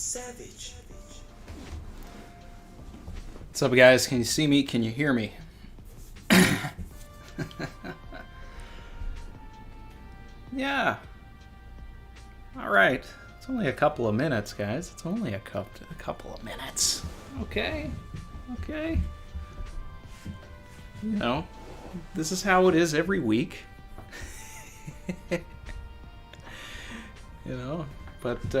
Savage. What's up, guys? Can you see me? Can you hear me? Yeah. All right. It's only a couple of minutes, guys. It's only a couple of minutes. Okay. Okay. You know, this is how it is every week. You know, but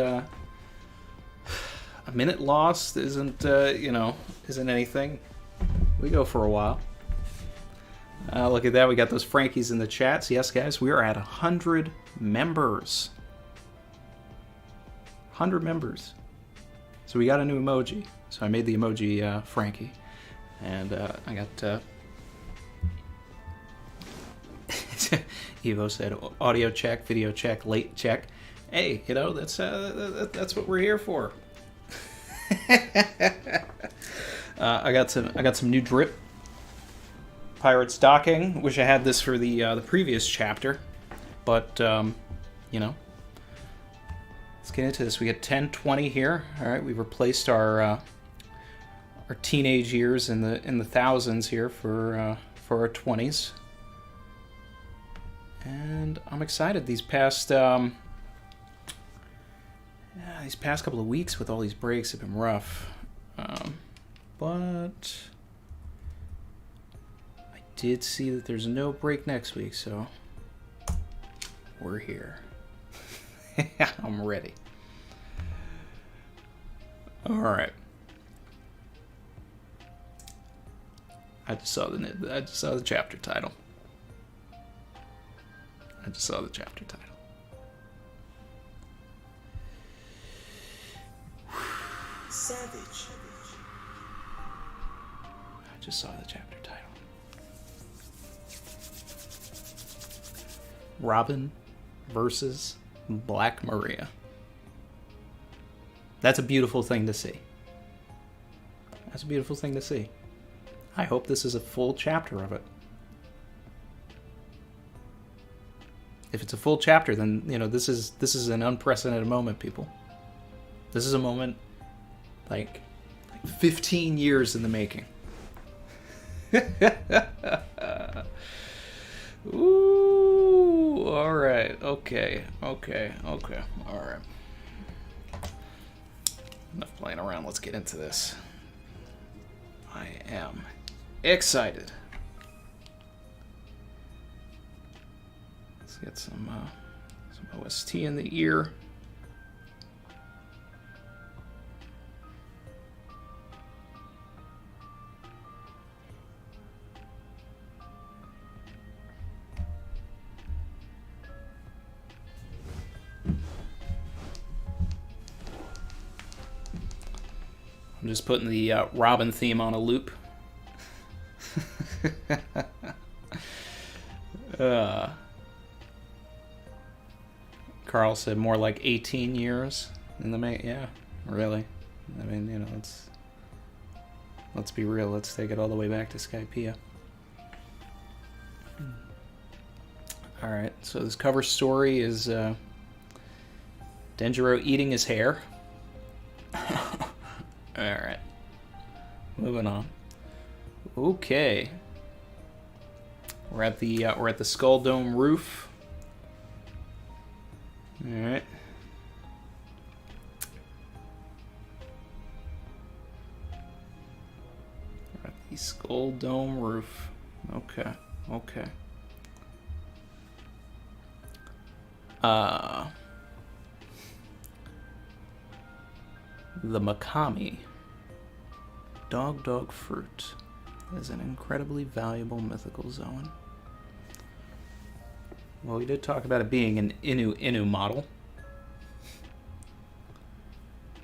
a minute lost isn't, isn't anything. We go for a while. Look at that. We got those Frankies in the chats. Yes, guys, we are at 100 members. 100 members. So we got a new emoji. So I made the emoji Frankie. And I got... Evo said audio check, video check, late check. Hey, you know, that's what we're here for. I got some new drip. Pirates docking. Wish I had this for the previous chapter, but you know, let's get into this. We got 1020 here. All right, we've replaced our teenage years in the thousands here for our 20s, and I'm excited. These past couple of weeks with all these breaks have been rough, but did see that there's no break next week, so we're here. I'm ready. All right. I just saw the chapter title. Savage. I just saw the chapter title. Robin versus Black Maria. That's a beautiful thing to see. That's a beautiful thing to see. I hope this is a full chapter of it. If it's a full chapter, then, you know, this is an unprecedented moment, people. This is a moment like 15 years in the making. Ooh, all right. Okay. All right. Enough playing around. Let's get into this. I am excited. Let's get some OST in the ear. I'm just putting the Robin theme on a loop. Carl said more like 18 years in the May. Yeah, really. I mean, you know, let's be real. Let's take it all the way back to Skypiea. All right. So this cover story is Denjiro eating his hair. All right, moving on. Okay, we're at the Skull Dome roof. All right. We're at the Skull Dome roof. Okay. The Makami dog fruit is an incredibly valuable mythical zone. Well, we did talk about it being an Inu model.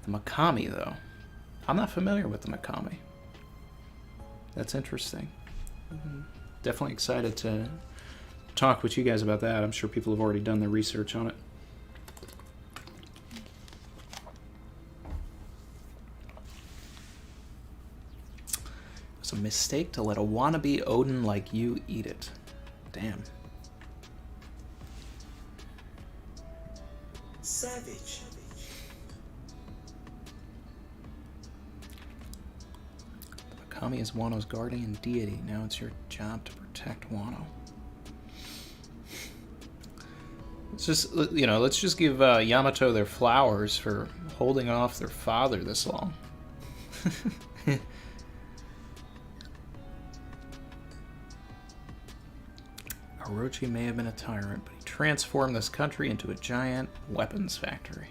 The Makami, though. I'm not familiar with the Makami. That's interesting. Definitely excited to talk with you guys about that. I'm sure people have already done their research on it. It's a mistake to let a wannabe Odin like you eat it. Damn. Savage. Makami is Wano's guardian deity. Now it's your job to protect Wano. Let's just, let's just give Yamato their flowers for holding off their father this long. Orochi may have been a tyrant, but he transformed this country into a giant weapons factory.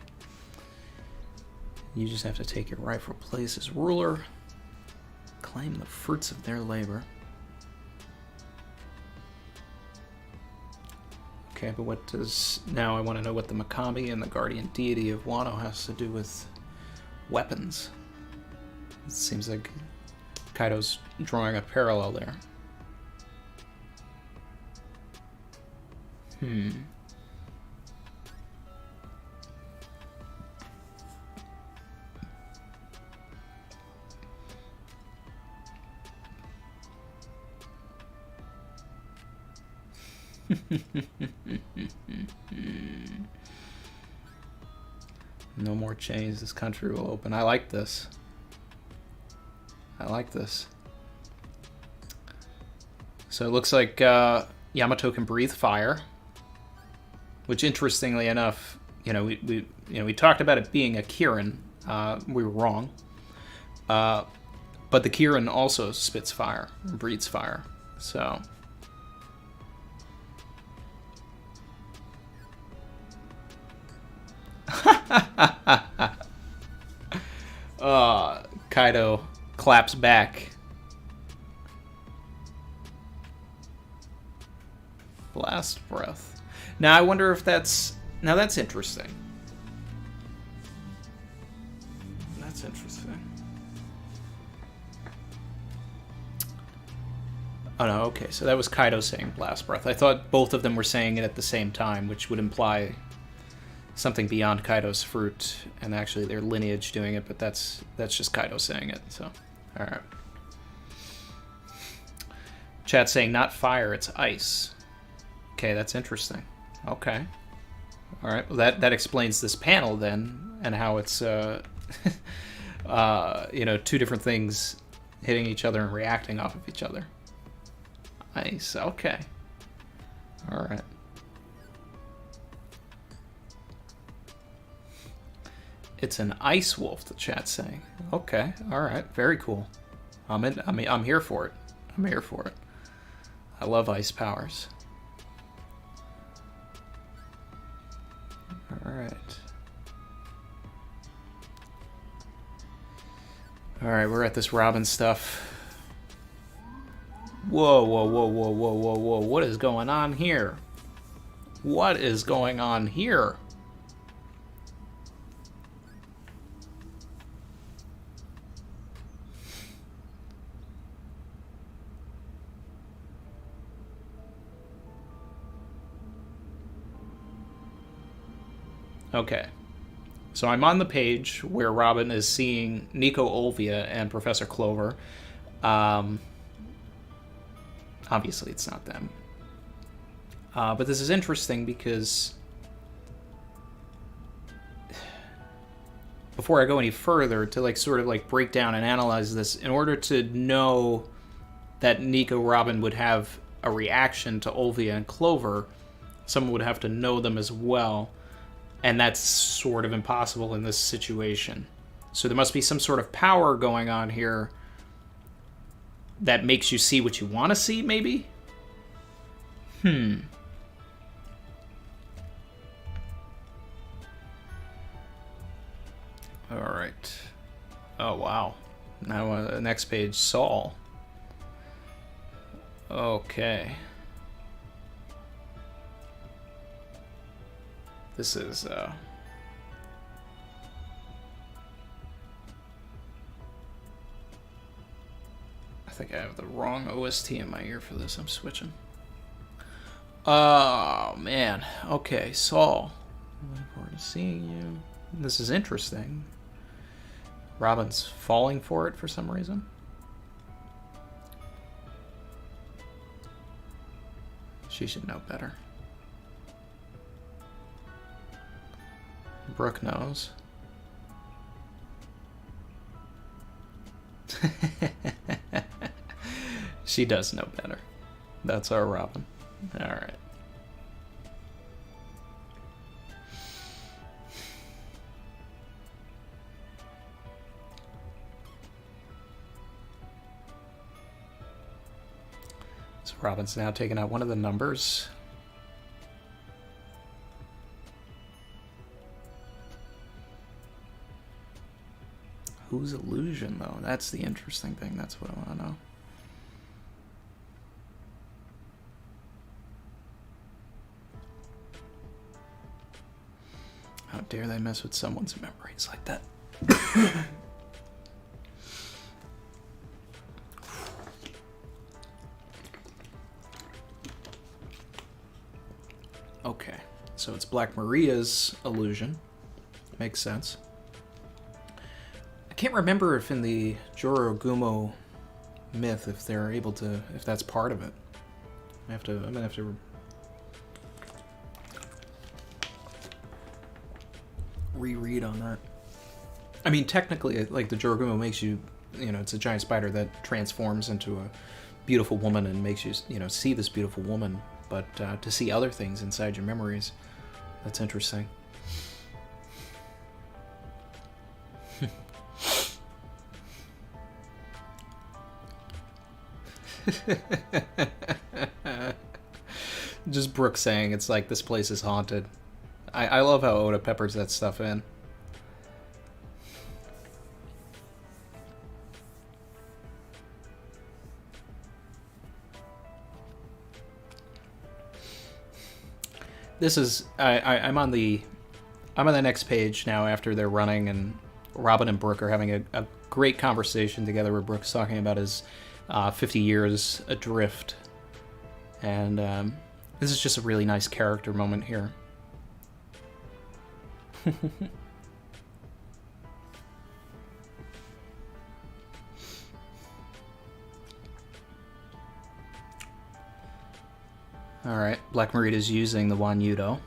You just have to take your rightful place as ruler, claim the fruits of their labor. Okay, but what does... Now I want to know what the Makami and the guardian deity of Wano has to do with weapons. It seems like Kaido's drawing a parallel there. No more chains. This country will open. I like this. I like this. So it looks like Yamato can breathe fire, which, interestingly enough, we talked about it being a Kirin. We were wrong. But the Kirin also spits fire, breathes fire. So. Kaido claps back. Blast breath. Now I wonder if that's... Now that's interesting. That's interesting. Oh no, okay, so that was Kaido saying blast breath. I thought both of them were saying it at the same time, which would imply something beyond Kaido's fruit and actually their lineage doing it, but that's just Kaido saying it, so alright. Chat saying not fire, it's ice. Okay, that's interesting. Okay. Alright, well that explains this panel then, and how it's two different things hitting each other and reacting off of each other. Ice, okay. Alright. It's an ice wolf, the chat's saying. Okay, alright, very cool. I'm here for it. I'm here for it. I love ice powers. Alright. Alright, we're at this Robin stuff. Whoa, whoa, whoa, whoa, whoa, whoa, whoa. What is going on here? What is going on here? Okay, so I'm on the page where Robin is seeing Nico Olvia and Professor Clover. Obviously, it's not them. But this is interesting because before I go any further, to sort of break down and analyze this, in order to know that Nico Robin would have a reaction to Olvia and Clover, someone would have to know them as well. And that's sort of impossible in this situation. So there must be some sort of power going on here that makes you see what you want to see, maybe? Alright. Oh, wow. Now, next page, Saul. Okay. This is, I think I have the wrong OST in my ear for this. I'm switching. Oh, man. Okay, Saul. I'm looking forward to seeing you. This is interesting. Robin's falling for it for some reason. She should know better. Brooke knows. She does know better. That's our Robin. All right. So Robin's now taking out one of the numbers. Whose illusion, though? That's the interesting thing. That's what I want to know. How dare they mess with someone's memories like that? Okay, so it's Black Maria's illusion. Makes sense. I can't remember if in the Jorogumo myth, if they're able to, if that's part of it. I'm gonna have to reread on that. I mean, technically, like, the Jorogumo makes you, it's a giant spider that transforms into a beautiful woman and makes you, see this beautiful woman. But to see other things inside your memories, that's interesting. Just Brooke saying it's like this place is haunted. I love how Oda peppers that stuff in. This is I'm on the next page now after they're running, and Robin and Brooke are having a great conversation together where Brooke's talking about his 50 years adrift. And this is just a really nice character moment here. Alright, Black Marita's using the Wanyudo.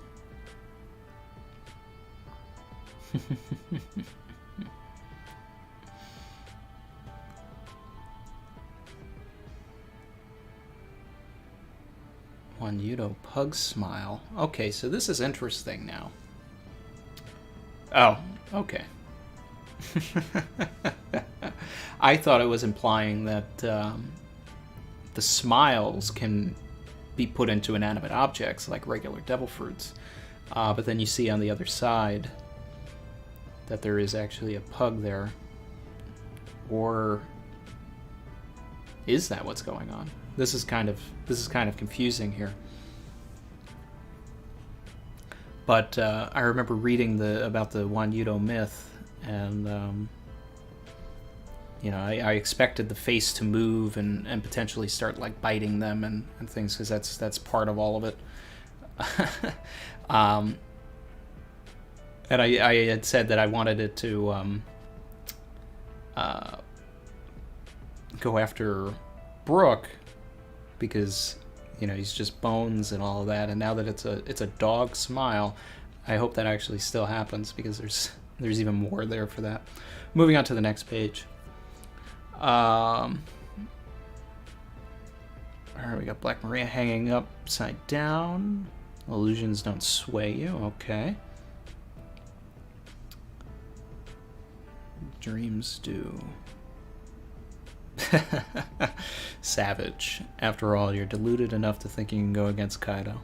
Wanyudo Pug Smile. Okay, so this is interesting now. Oh, okay. I thought it was implying that the smiles can be put into inanimate objects like regular devil fruits. But then you see on the other side that there is actually a pug there. Or is that what's going on? This is kind of confusing here. But I remember reading about the Wanyudo myth, and I expected the face to move and potentially start like biting them and things, because that's part of all of it. And I had said that I wanted it to go after Brooke, because he's just bones and all of that, and now that it's a dog smile, I hope that actually still happens, because there's even more there for that. Moving on to the next page. Alright, we got Black Maria hanging upside down. Illusions don't sway you. Okay. Dreams do. Savage. After all, you're deluded enough to think you can go against Kaido.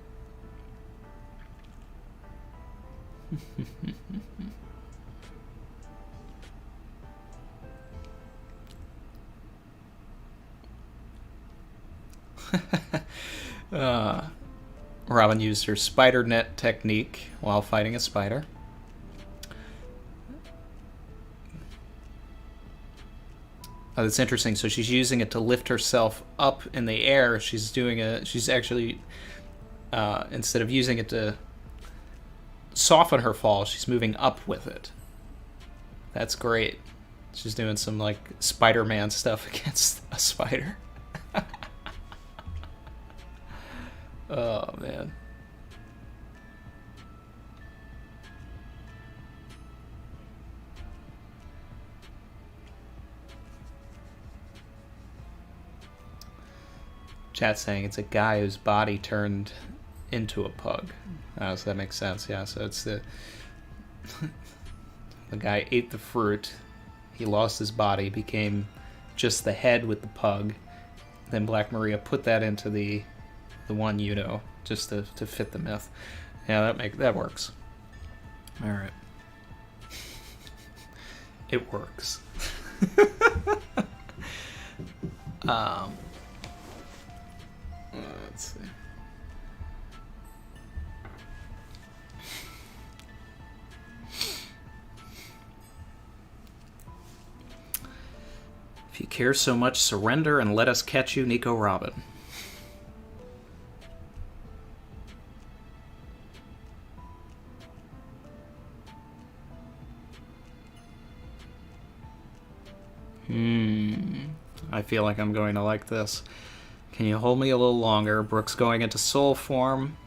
Robin used her spider net technique while fighting a spider. Oh, that's interesting. So she's using it to lift herself up in the air. She's actually instead of using it to soften her fall, she's moving up with it. That's great. She's doing some like Spider-Man stuff against a spider. Oh man. Chat saying it's a guy whose body turned into a pug. Oh, so that makes sense. Yeah, so it's the guy ate the fruit. He lost his body, became just the head with the pug. Then Black Maria put that into the one Udo just to fit the myth. Yeah, that works. All right. It works. Let's see. If you care so much, surrender and let us catch you, Nico Robin. I feel like I'm going to like this. Can you hold me a little longer? Brooke's going into soul form.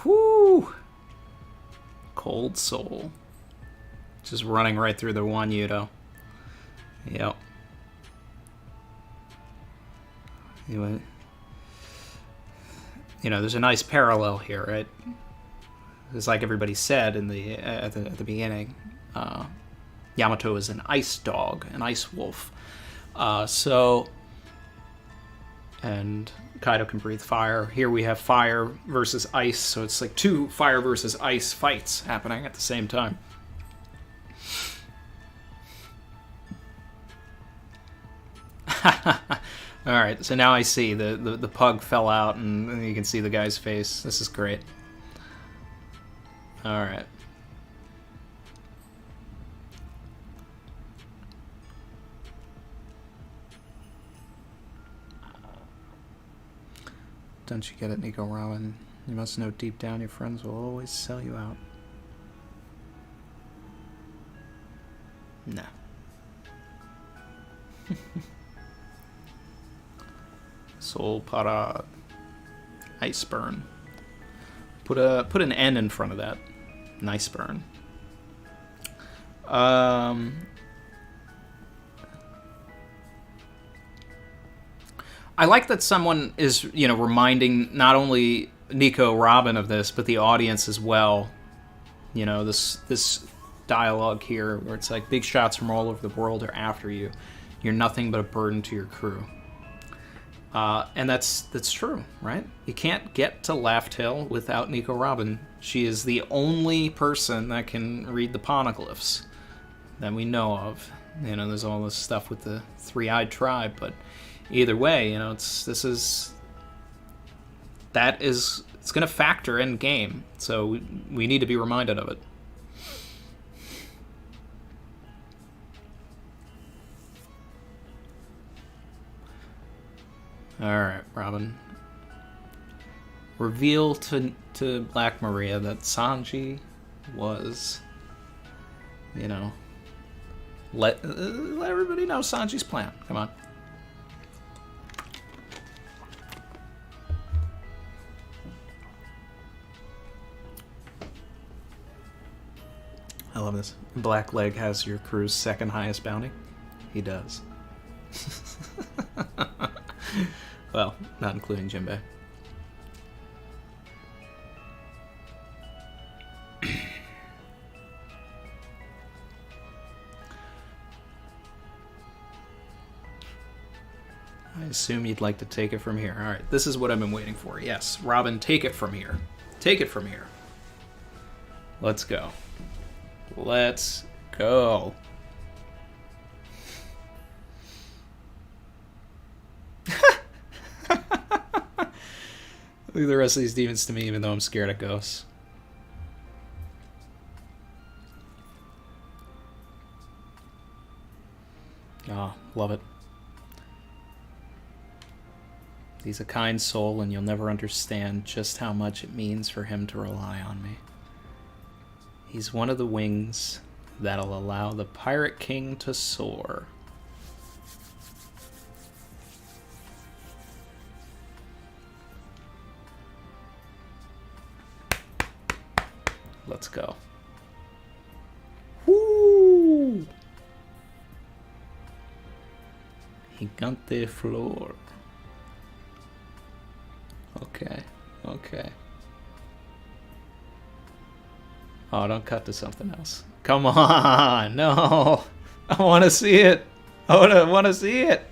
Whoo! Cold soul. Just running right through the one Udo. Yep. Anyway, there's a nice parallel here, right? It's like everybody said in at the beginning. Yamato is an ice dog, an ice wolf. And Kaido can breathe fire. Here we have fire versus ice, so it's like two fire versus ice fights happening at the same time. Alright, so now I see the pug fell out and you can see the guy's face. This is great. Alright. Don't you get it, Nico Robin? You must know deep down your friends will always sell you out. No. Soul Parade. Ice burn. Put an N in front of that. Nice burn. I like that someone is, reminding not only Nico Robin of this, but the audience as well. This dialogue here where it's like big shots from all over the world are after you. You're nothing but a burden to your crew. And that's true, right? You can't get to Laughed Hill without Nico Robin. She is the only person that can read the poneglyphs that we know of. There's all this stuff with the three-eyed tribe, but either way, it's going to factor in game. So we need to be reminded of it. Alright, Robin. Reveal to Black Maria that Sanji was, let everybody know Sanji's plan. Come on. I love this. Blackleg has your crew's second highest bounty. He does. Well, not including Jinbei. I assume you'd like to take it from here. Alright, this is what I've been waiting for. Yes, Robin, take it from here. Take it from here. Let's go. Let's go. Leave the rest of these demons to me, even though I'm scared of ghosts. Oh, love it. He's a kind soul, and you'll never understand just how much it means for him to rely on me. He's one of the wings that'll allow the Pirate King to soar. Let's go. Woo! Gigante Flor. Okay. Okay. Oh, don't cut to something else. Come on! No! I want to see it! I want to see it!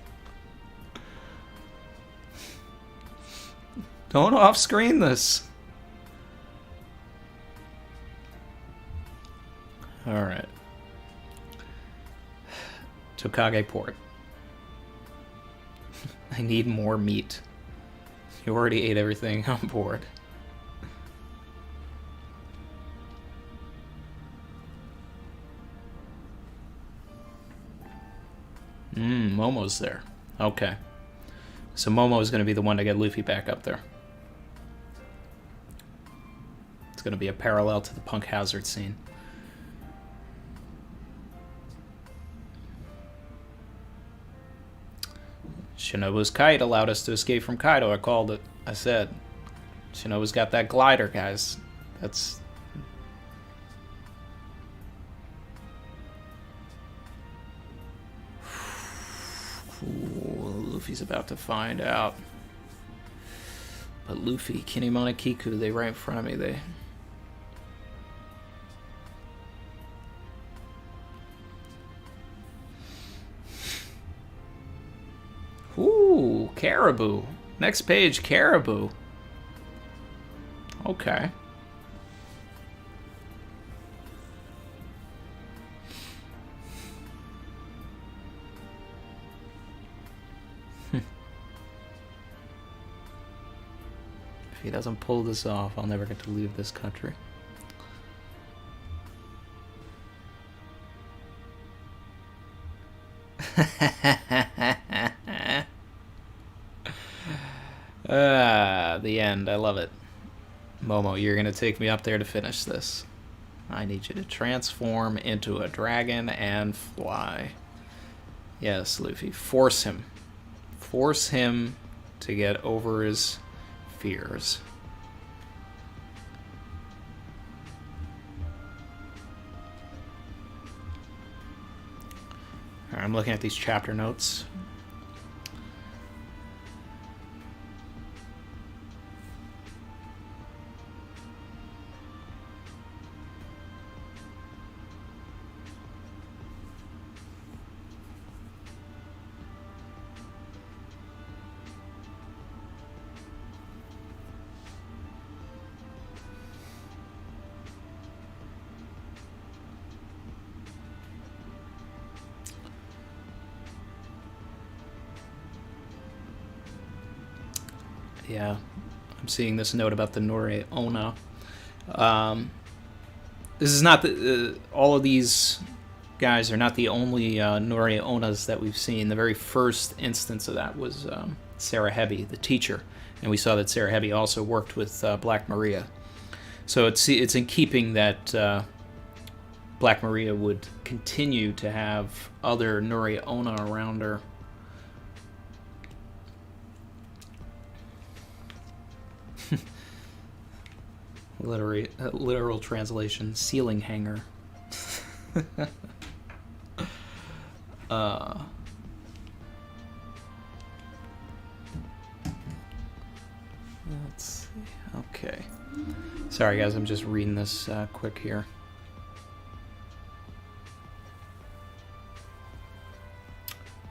Don't off-screen this. Alright. Tokage Port. I need more meat. You already ate everything on board. Momo's there. Okay. So Momo is going to be the one to get Luffy back up there. It's going to be a parallel to the Punk Hazard scene. Shinobu's kite allowed us to escape from Kaido. I called it. I said. Shinobu's got that glider, guys. That's... Ooh, Luffy's about to find out. But Luffy, Kinemon, Kiku, they right in front of me. They... Ooh, Caribou. Next page, Caribou. Okay. If he doesn't pull this off, I'll never get to leave this country. The end. I love it. Momo, you're going to take me up there to finish this. I need you to transform into a dragon and fly. Yes, Luffy. Force him. Force him to get over his fears. All right, I'm looking at these chapter notes. Yeah, I'm seeing this note about the Nore Ona. This is not the... all of these guys are not the only Nore Onas that we've seen. The very first instance of that was Sarah Hebby, the teacher. And we saw that Sarah Hebby also worked with Black Maria. So it's in keeping that Black Maria would continue to have other Nore Ona around her. Literal translation, ceiling hanger. Let's see. Okay. Sorry, guys. I'm just reading this quick here.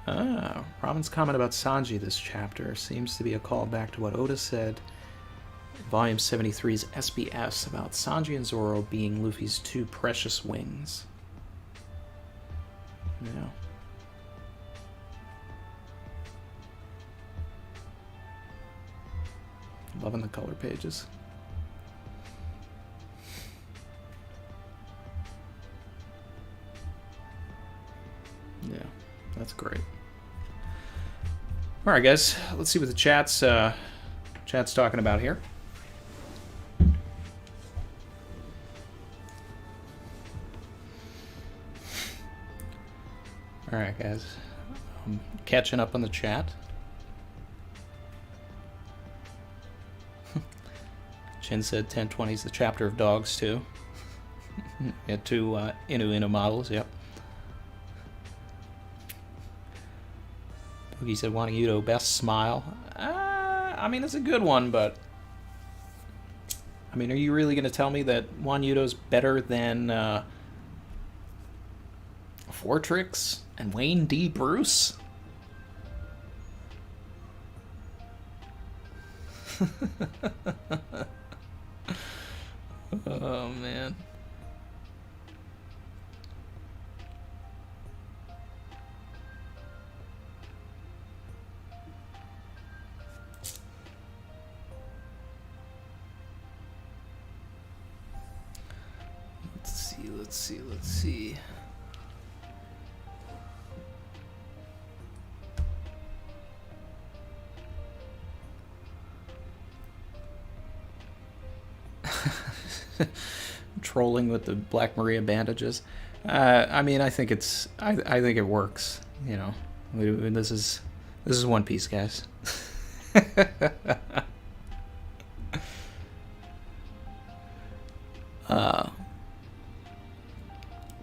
Robin's comment about Sanji this chapter seems to be a callback to what Oda said Volume 73's SBS about Sanji and Zoro being Luffy's two precious wings. Yeah. Loving the color pages. Yeah, that's great. All right, guys. Let's see what the chat's talking about here. Alright, guys. I'm catching up on the chat. Chin said 1020 is the chapter of dogs, too. We had two Inu models, yep. He said Wanyudo best smile. I mean, it's a good one, but I mean, are you really going to tell me that Wanyudo's better than Fortrix and Wayne D. Bruce? Oh man. Let's see. Trolling with the Black Maria bandages. I mean, I think it's. I think it works. You know, this is One Piece, guys.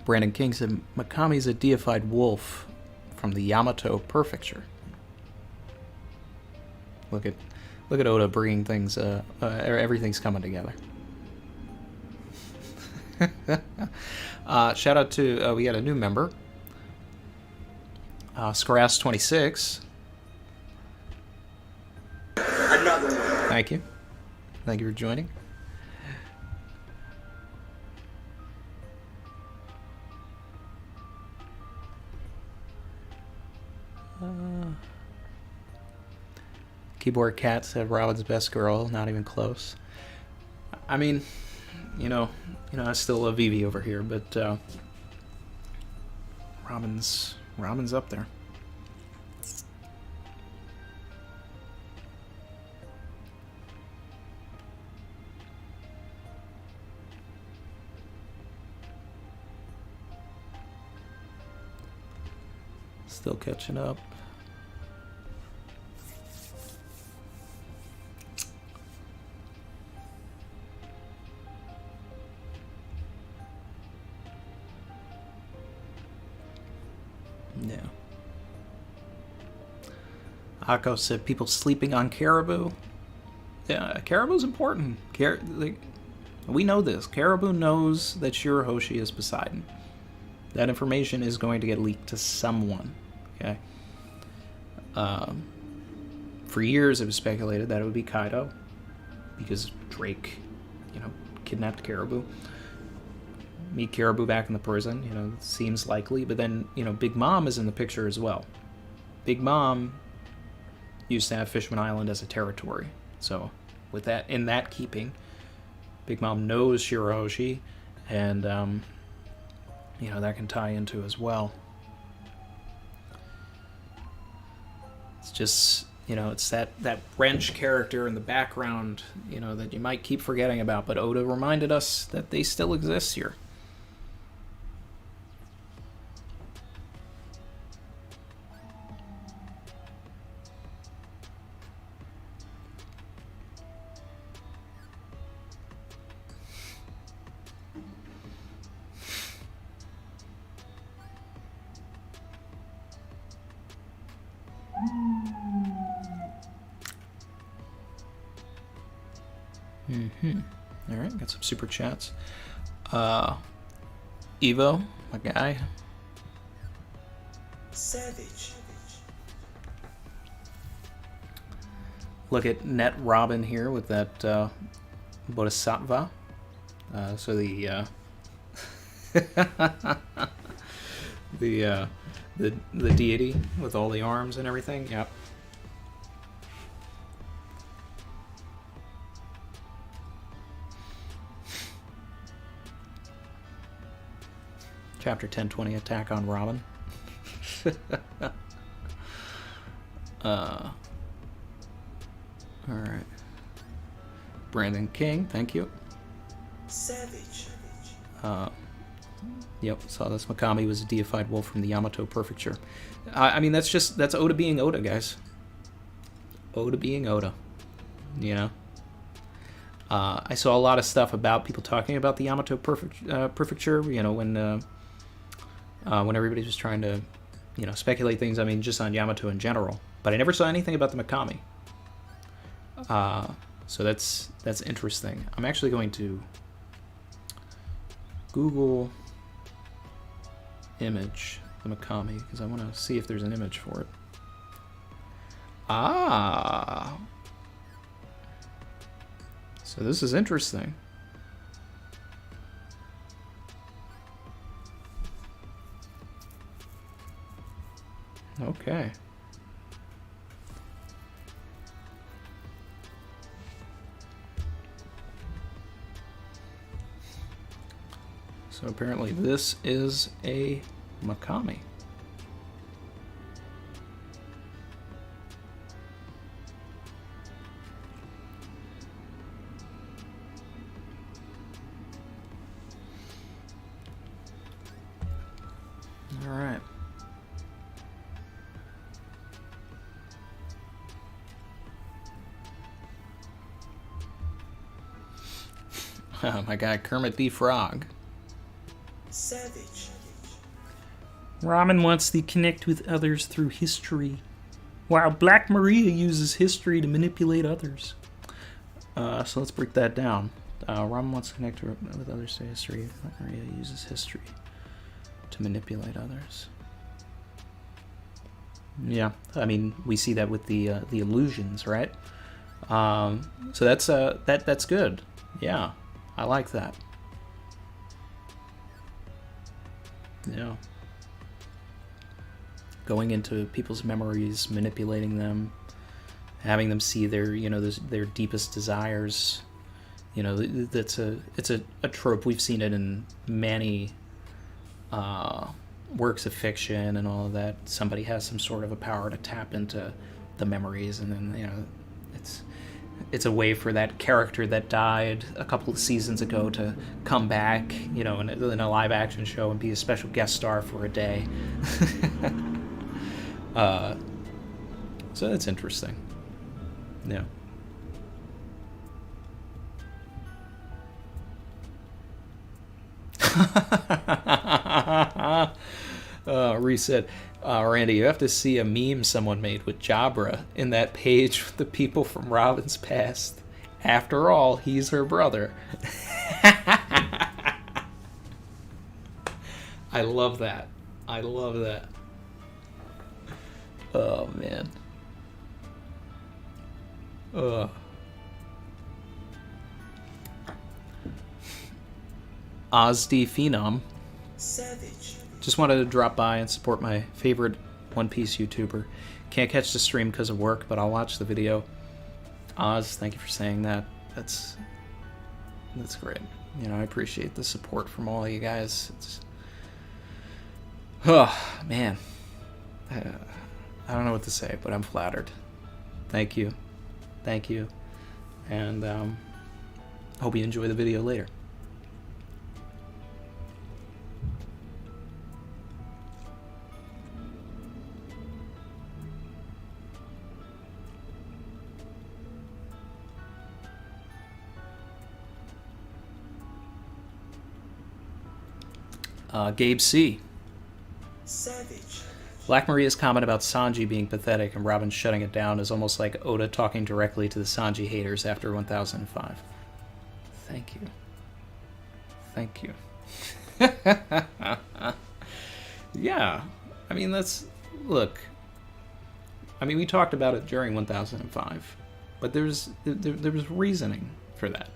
Brandon King said Makami's a deified wolf from the Yamato Prefecture. Look at Oda bringing things. Everything's coming together. Shout out to we got a new member, Scrass26. Another one. Thank you for joining. Keyboard Cat said Robin's best girl, not even close. I mean, you know, I still love Vivi over here, but Robin's up there. Still catching up. Yeah. Akko said people sleeping on Caribou. Yeah, Caribou's important. We know this. Caribou knows that Shirahoshi is Poseidon. That information is going to get leaked to someone. Okay. For years, it was speculated that it would be Kaido, because Drake, kidnapped Caribou. Meet Caribou back in the prison, seems likely. But then, Big Mom is in the picture as well. Big Mom used to have Fishman Island as a territory. So, with that, in that keeping, Big Mom knows Shirahoshi, and, that can tie into as well. It's just, it's that wrench character in the background, that you might keep forgetting about. But Oda reminded us that they still exist here. Alright, got some super chats. Evo, my guy. Savage. Look at Net Robin here with that Bodhisattva. So the the deity with all the arms and everything. Yep. Chapter 1020 Attack on Robin. Alright. Brandon King, thank you. Savage. Yep, saw this. Makami was a deified wolf from the Yamato Prefecture. I mean, that's Oda being Oda, guys. Oda being Oda. I saw a lot of stuff about people talking about the Yamato Prefecture, when everybody was trying to, speculate things, I mean, just on Yamato in general. But I never saw anything about the Mikami. So that's interesting. I'm actually going to Google image the Mikami because I want to see if there's an image for it. So this is interesting. Okay. So apparently this is a Mikami. All right. Oh, my guy Kermit B. Frog. Savage. Ramen wants to connect with others through history, while Black Maria uses history to manipulate others. So let's break that down. Ramen wants to connect with others through history. Black Maria uses history to manipulate others. Yeah, I mean, we see that with the illusions, right? So that's good. Yeah, I like that. Yeah. Going into people's memories, manipulating them, having them see their, their deepest desires. It's a trope. We've seen it in many works of fiction and all of that. Somebody has some sort of a power to tap into the memories, and then it's a way for that character that died a couple of seasons ago to come back, in a live action show and be a special guest star for a day. So that's interesting. Yeah. Reset. Randy, you have to see a meme someone made with Jabra in that page with the people from Robin's past. After all, he's her brother. I love that. I love that. Oh, man. Ozd Phenom. Savage. Just wanted to drop by and support my favorite One Piece YouTuber. Can't catch the stream because of work, but I'll watch the video. Oz, thank you for saying that. That's great. I appreciate the support from all of you guys. Oh, man. I don't know what to say, but I'm flattered. Thank you. Thank you. And hope you enjoy the video later. Gabe C. Savage. Black Maria's comment about Sanji being pathetic and Robin shutting it down is almost like Oda talking directly to the Sanji haters after 1005. Thank you. Thank you. Yeah. I mean, look. I mean, we talked about it during 1005, but there was reasoning for that.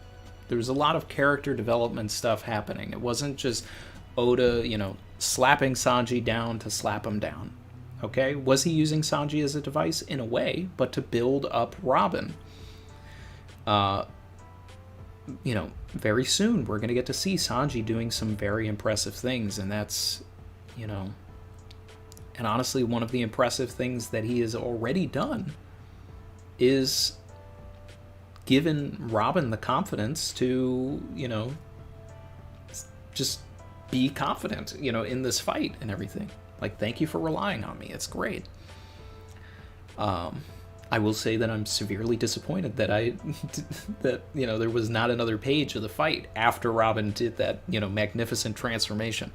There was a lot of character development stuff happening. It wasn't just Oda, slapping Sanji down to slap him down. Okay? Was he using Sanji as a device? In a way, but to build up Robin. Very soon we're going to get to see Sanji doing some very impressive things, and that's, and honestly, one of the impressive things that he has already done is given Robin the confidence to, just be confident, in this fight and everything. Like, thank you for relying on me. It's great. I will say that I'm severely disappointed that there was not another page of the fight after Robin did that, magnificent transformation.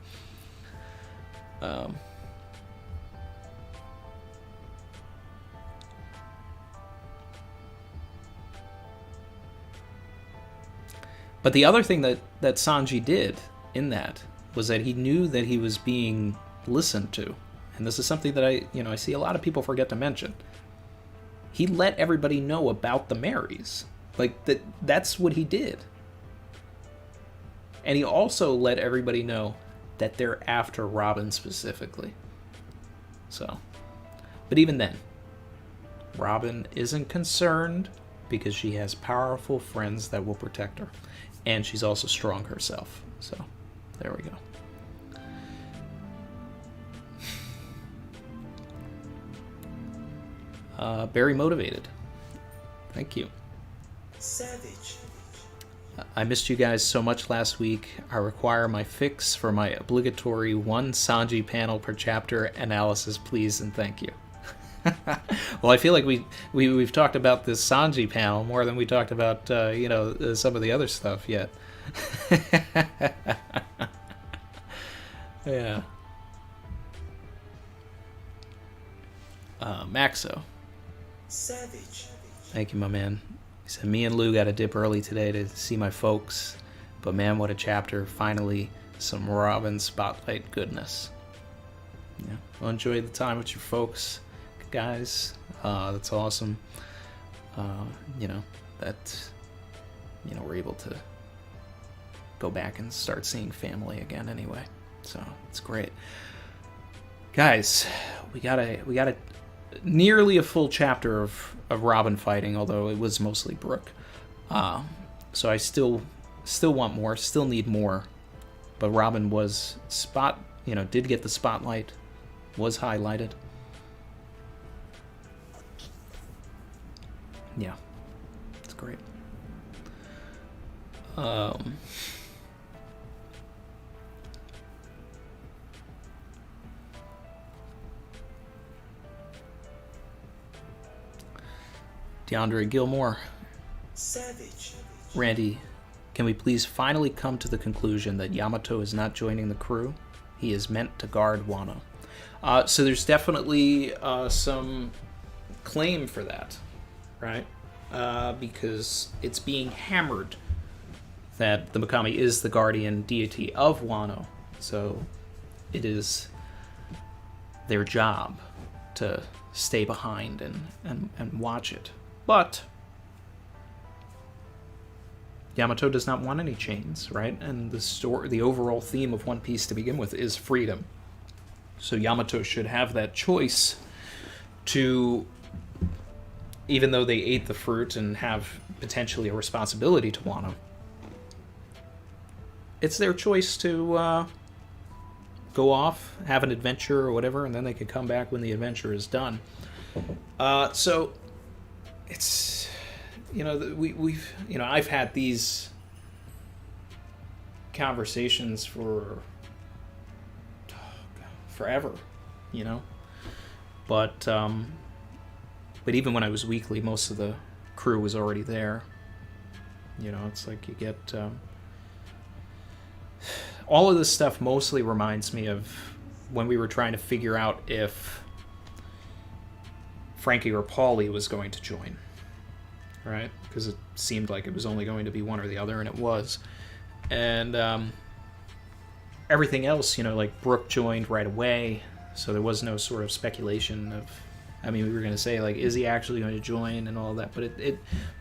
But the other thing that Sanji did in that was that he knew that he was being listened to. And this is something that I see a lot of people forget to mention. He let everybody know about the Marys. Like, that's what he did. And he also let everybody know that they're after Robin specifically. So, but even then, Robin isn't concerned because she has powerful friends that will protect her. And she's also strong herself. So, there we go. Very motivated. Thank you. Savage. I missed you guys so much last week. I require my fix for my obligatory one Sanji panel per chapter analysis, please and thank you. Well, I feel like we've talked about this Sanji panel more than we talked about some of the other stuff yet. Yeah. Maxo. Savage. Thank you, my man. He said, me and Lou got a dip early today to see my folks, but man, what a chapter. Finally, some Robin spotlight goodness. Yeah, well, enjoy the time with your folks, guys. That's awesome. We're able to go back and start seeing family again anyway. So it's great. Guys, we got a nearly a full chapter of Robin fighting, although it was mostly Brooke. So I still want more, still need more. But Robin was did get the spotlight, was highlighted. Yeah, it's great. DeAndre Gilmore. Savage. Randy, can we please finally come to the conclusion that Yamato is not joining the crew? He is meant to guard Wano. So there's definitely some claim for that, right? Because it's being hammered that the Mikami is the guardian deity of Wano. So it is their job to stay behind and watch it. But Yamato does not want any chains, right? And the overall theme of One Piece to begin with is freedom. So Yamato should have that choice to, even though they ate the fruit and have potentially a responsibility to Wano, it's their choice to go off, have an adventure or whatever, and then they can come back when the adventure is done. So it's, we've I've had these conversations for forever, but even when I was weekly, most of the crew was already there. It's like you get all of this stuff mostly reminds me of when we were trying to figure out if Frankie or Paulie was going to join, right? Because it seemed like it was only going to be one or the other, and it was. And everything else, like Brooke joined right away, so there was no sort of speculation of, we were going to say, like, is he actually going to join and all of that, but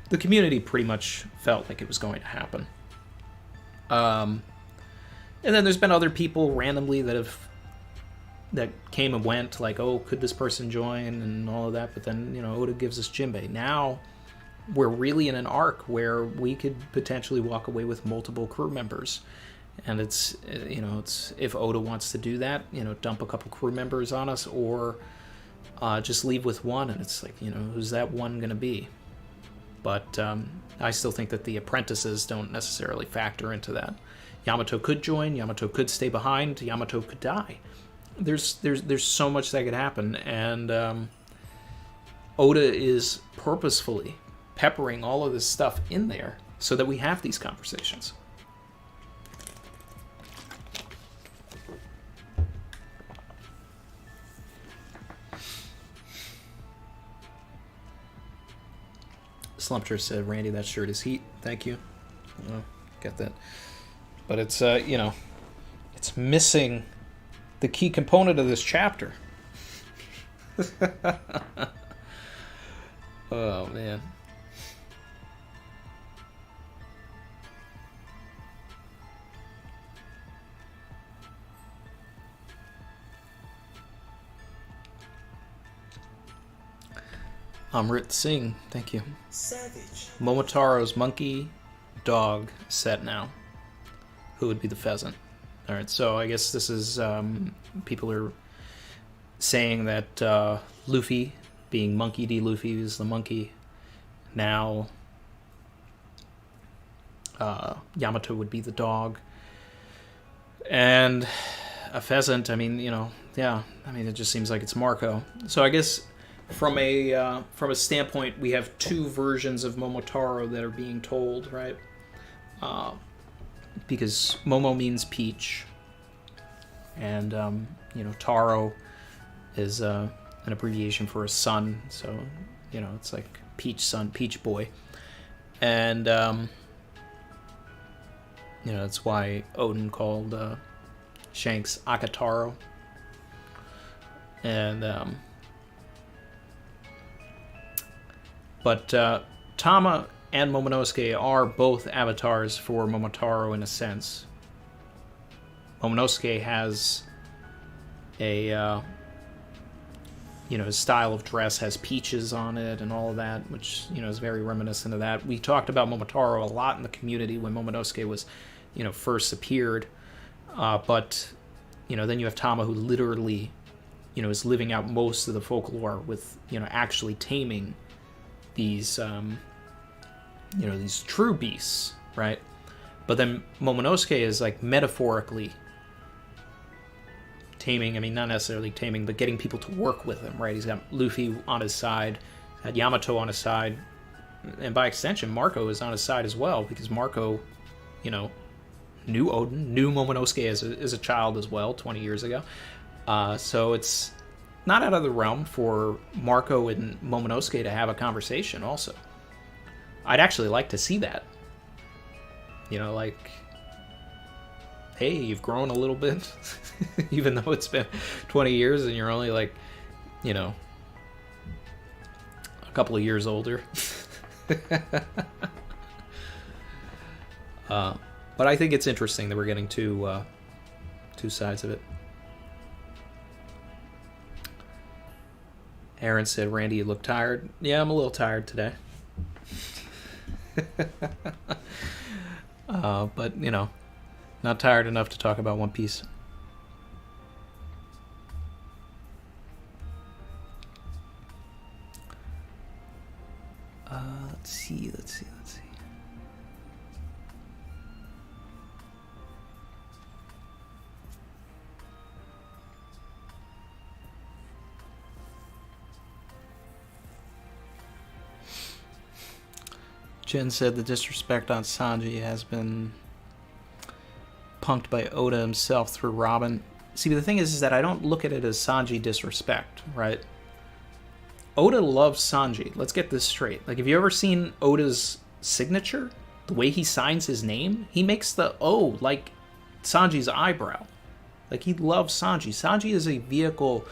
the community pretty much felt like it was going to happen. And then there's been other people randomly that came and went, like, oh, could this person join and all of that, but then, Oda gives us Jinbei. Now we're really in an arc where we could potentially walk away with multiple crew members. And it's if Oda wants to do that, dump a couple crew members on us, or just leave with one, and it's like, who's that one going to be? But I still think that the apprentices don't necessarily factor into that. Yamato could join, Yamato could stay behind, Yamato could die. There's so much that could happen, and Oda is purposefully peppering all of this stuff in there so that we have these conversations. Slumpter said, Randy, that shirt is heat. Thank you. get that. But it's, it's missing the key component of this chapter. Oh, man. Amrit Singh, thank you. Savage. Momotaro's monkey dog set now. Who would be the pheasant? All right, so I guess this is people are saying that Luffy, being Monkey D. Luffy, is the monkey. Now Yamato would be the dog, and a pheasant. I mean, yeah. I mean, it just seems like it's Marco. So I guess from a standpoint, we have two versions of Momotaro that are being told, right? Because Momo means peach, and Taro is an abbreviation for a son, so it's like peach son, peach boy, and that's why Odin called Shanks Akataro, and but Tama and Momonosuke are both avatars for Momotaro in a sense. Momonosuke has a his style of dress has peaches on it and all of that, which is very reminiscent of that. We talked about Momotaro a lot in the community when Momonosuke was first appeared, but then you have Tama, who literally is living out most of the folklore with actually taming these these true beasts, right? But then Momonosuke is like metaphorically taming. I mean, not necessarily taming, but getting people to work with him, right? He's got Luffy on his side, had Yamato on his side, and by extension, Marco is on his side as well, because Marco, knew Odin, knew Momonosuke as a child as well, 20 years ago. So it's not out of the realm for Marco and Momonosuke to have a conversation also. I'd actually like to see that. Like, hey, you've grown a little bit, even though it's been 20 years and you're only like, a couple of years older. But I think it's interesting that we're getting two sides of it. Aaron said, Randy, you look tired. Yeah, I'm a little tired today. But not tired enough to talk about One Piece. Let's see. Jen said the disrespect on Sanji has been punked by Oda himself through Robin. See, the thing is that I don't look at it as Sanji disrespect, right? Oda loves Sanji. Let's get this straight. Like, have you ever seen Oda's signature? The way he signs his name? He makes the O like Sanji's eyebrow. Like, he loves Sanji. Sanji is a vehicle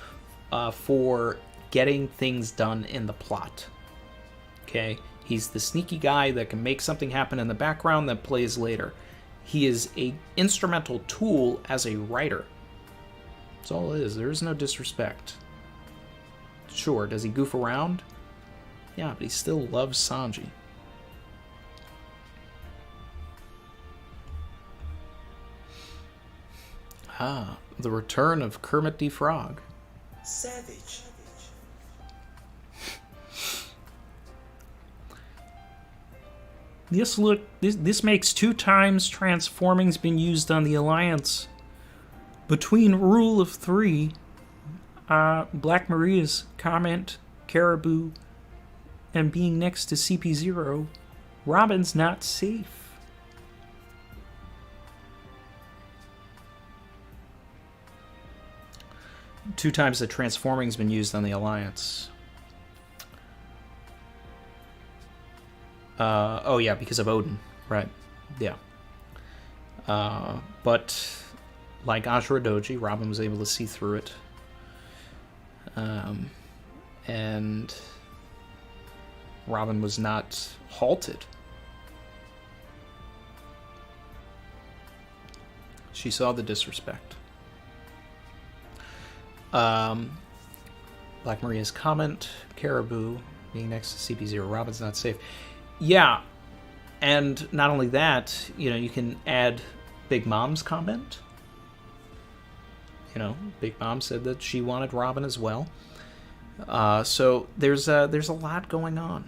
for getting things done in the plot. Okay? He's the sneaky guy that can make something happen in the background that plays later. He is an instrumental tool as a writer. That's all it is. There is no disrespect. Sure, does he goof around? Yeah, but he still loves Sanji. Ah, the return of Kermit the Frog. Savage. This makes 2 times transforming's been used on the Alliance. Between Rule of 3, Black Maria's comment, Caribou, and being next to CP0, Robin's not safe. Two times the transforming's been used on the Alliance. Oh yeah, because of Odin, right? Yeah. But like Ashura Doji, Robin was able to see through it. And Robin was not halted. She saw the disrespect. Black Maria's comment, Caribou being next to CP0, Robin's not safe. Yeah, and not only that, you can add Big Mom's comment. Big Mom said that she wanted Robin as well. So there's a lot going on.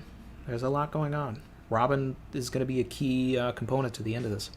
There's a lot going on. Robin is going to be a key component to the end of this.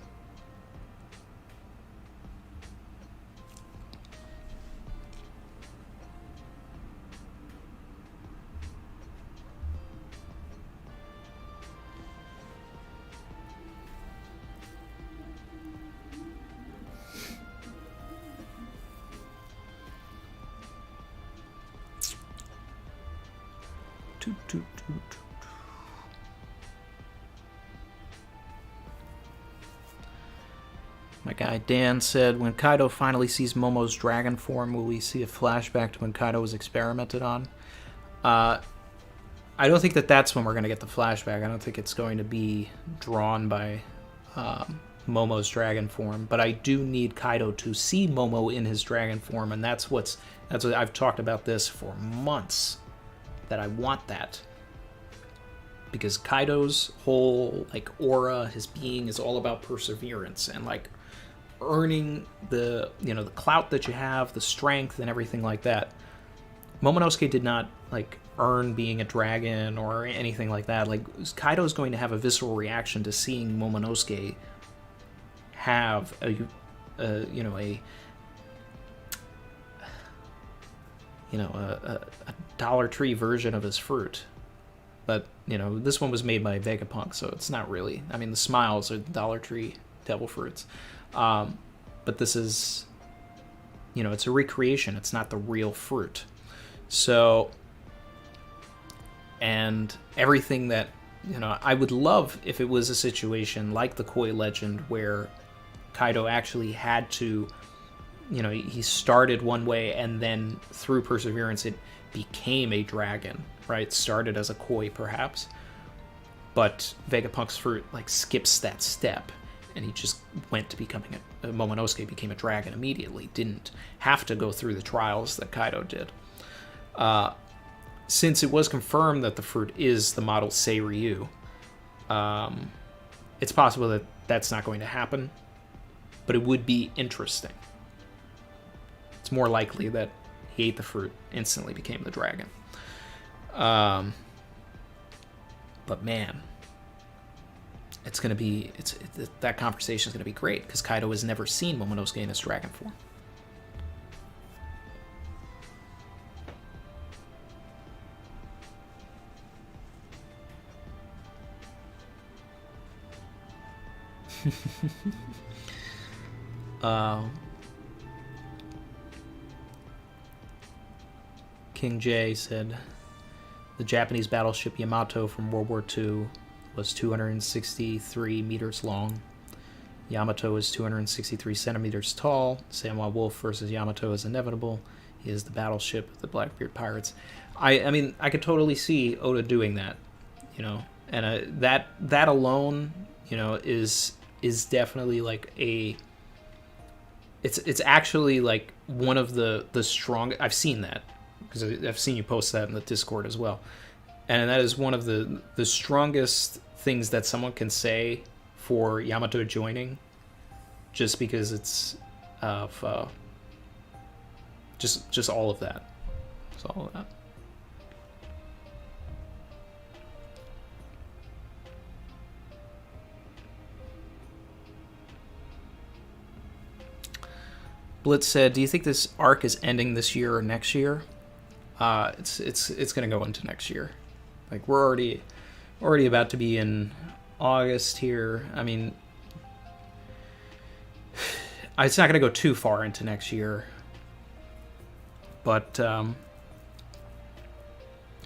My guy Dan said, when Kaido finally sees Momo's dragon form, will we see a flashback to when Kaido was experimented on? I don't think that's when we're going to get the flashback. I don't think it's going to be drawn by Momo's dragon form. But I do need Kaido to see Momo in his dragon form, and that's what I've talked about this for months, that I want that. Because Kaido's whole aura, his being, is all about perseverance and earning the the clout that you have, the strength and everything like that. Momonosuke did not earn being a dragon or anything like that. Kaido's going to have a visceral reaction to seeing Momonosuke have a Dollar Tree version of his fruit. But, this one was made by Vegapunk, so it's not really... I mean, the smiles are the Dollar Tree devil fruits. But this is... it's a recreation. It's not the real fruit. So... And everything that... I would love if it was a situation like the Koi Legend where Kaido actually had to... he started one way and then through perseverance it became a dragon. Right, started as a koi perhaps, but Vegapunk's fruit skips that step, and he just went to becoming Momonosuke became a dragon immediately. Didn't have to go through the trials that Kaido did. Since it was confirmed that the fruit is the model Seiryu, it's possible that that's not going to happen, but it would be interesting. It's more likely that he ate the fruit, instantly became the dragon. But man, it's gonna be that conversation is gonna be great because Kaido has never seen Momonosuke in his dragon form. King J said the Japanese battleship Yamato from World War II was 263 meters long. Yamato is 263 centimeters tall. Samurai Wolf versus Yamato is inevitable. He is the battleship of the Blackbeard pirates. I mean, I could totally see Oda doing that, and that alone, is definitely it's actually one of the strong. I've seen that because I've seen you post that in the Discord as well, and that is one of the strongest things that someone can say for Yamato joining, just because it's of just all of that. It's all of that. Blitz said, "Do you think this arc is ending this year or next year?" It's gonna go into next year. We're already about to be in August here. I mean, it's not gonna go too far into next year, but I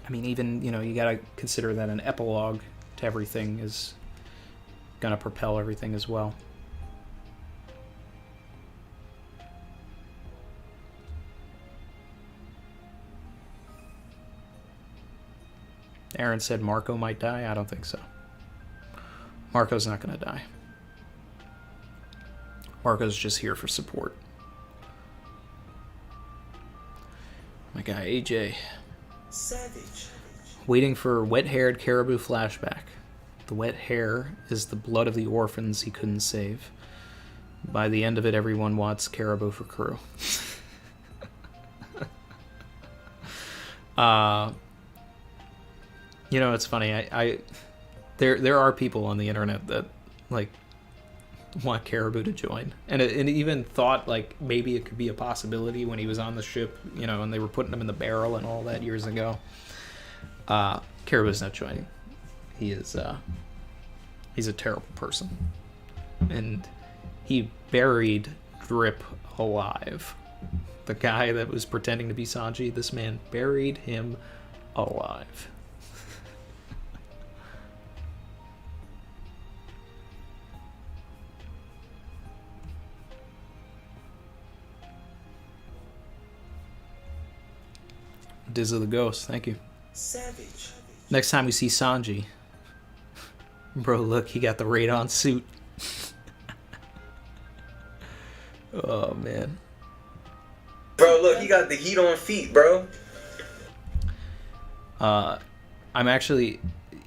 mean, even you gotta consider that an epilogue to everything is gonna propel everything as well. Aaron said Marco might die. I don't think so. Marco's not going to die. Marco's just here for support. My guy AJ. Savage. Waiting for wet-haired caribou flashback. The wet hair is the blood of the orphans he couldn't save. By the end of it, everyone wants caribou for crew. You know, it's funny. There are people on the internet that like want caribou to join, and it even thought like maybe it could be a possibility when he was on the ship, you know, and they were putting him in the barrel and all that years ago. Caribou's not joining. He's a terrible person, and he buried Drip alive. The guy that was pretending to be Sanji, this man buried him alive. Diz of the Ghost, thank you. Savage. Next time we see Sanji, bro, look, he got the radon suit. Oh, man. Bro, look, he got the heat on feet, bro. I'm actually,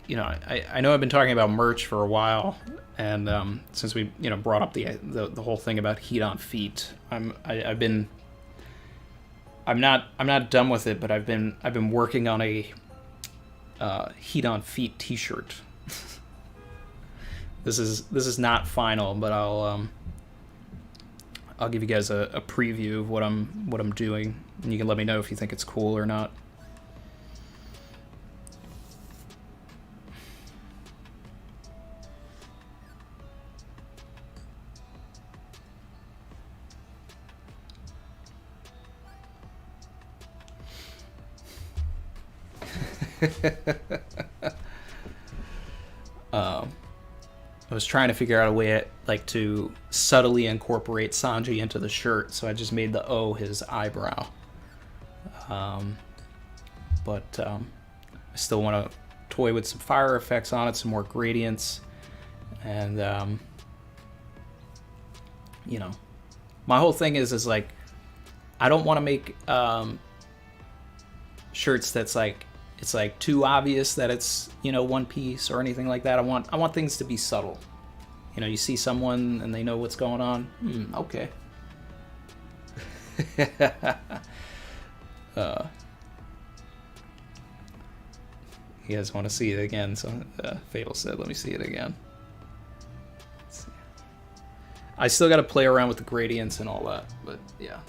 you know, I know I've been talking about merch for a while, and since we, you know, brought up the whole thing about heat on feet, I'm not done with it, but I've been working on a heat on feet T-shirt. This is not final, but I'll give you guys a preview of what I'm doing, and you can let me know if you think it's cool or not. I was trying to figure out a way to subtly incorporate Sanji into the shirt, so I just made the O his eyebrow. But I still want to toy with some fire effects on it, some more gradients, and you know, my whole thing is like, I don't want to make shirts that's like, it's like too obvious that it's, you know, one piece or anything like that. I want things to be subtle. You know, you see someone and they know what's going on. Okay. You guys want to see it again? So Fatal said, "Let me see it again." Let's see. I still got to play around with the gradients and all that, but yeah.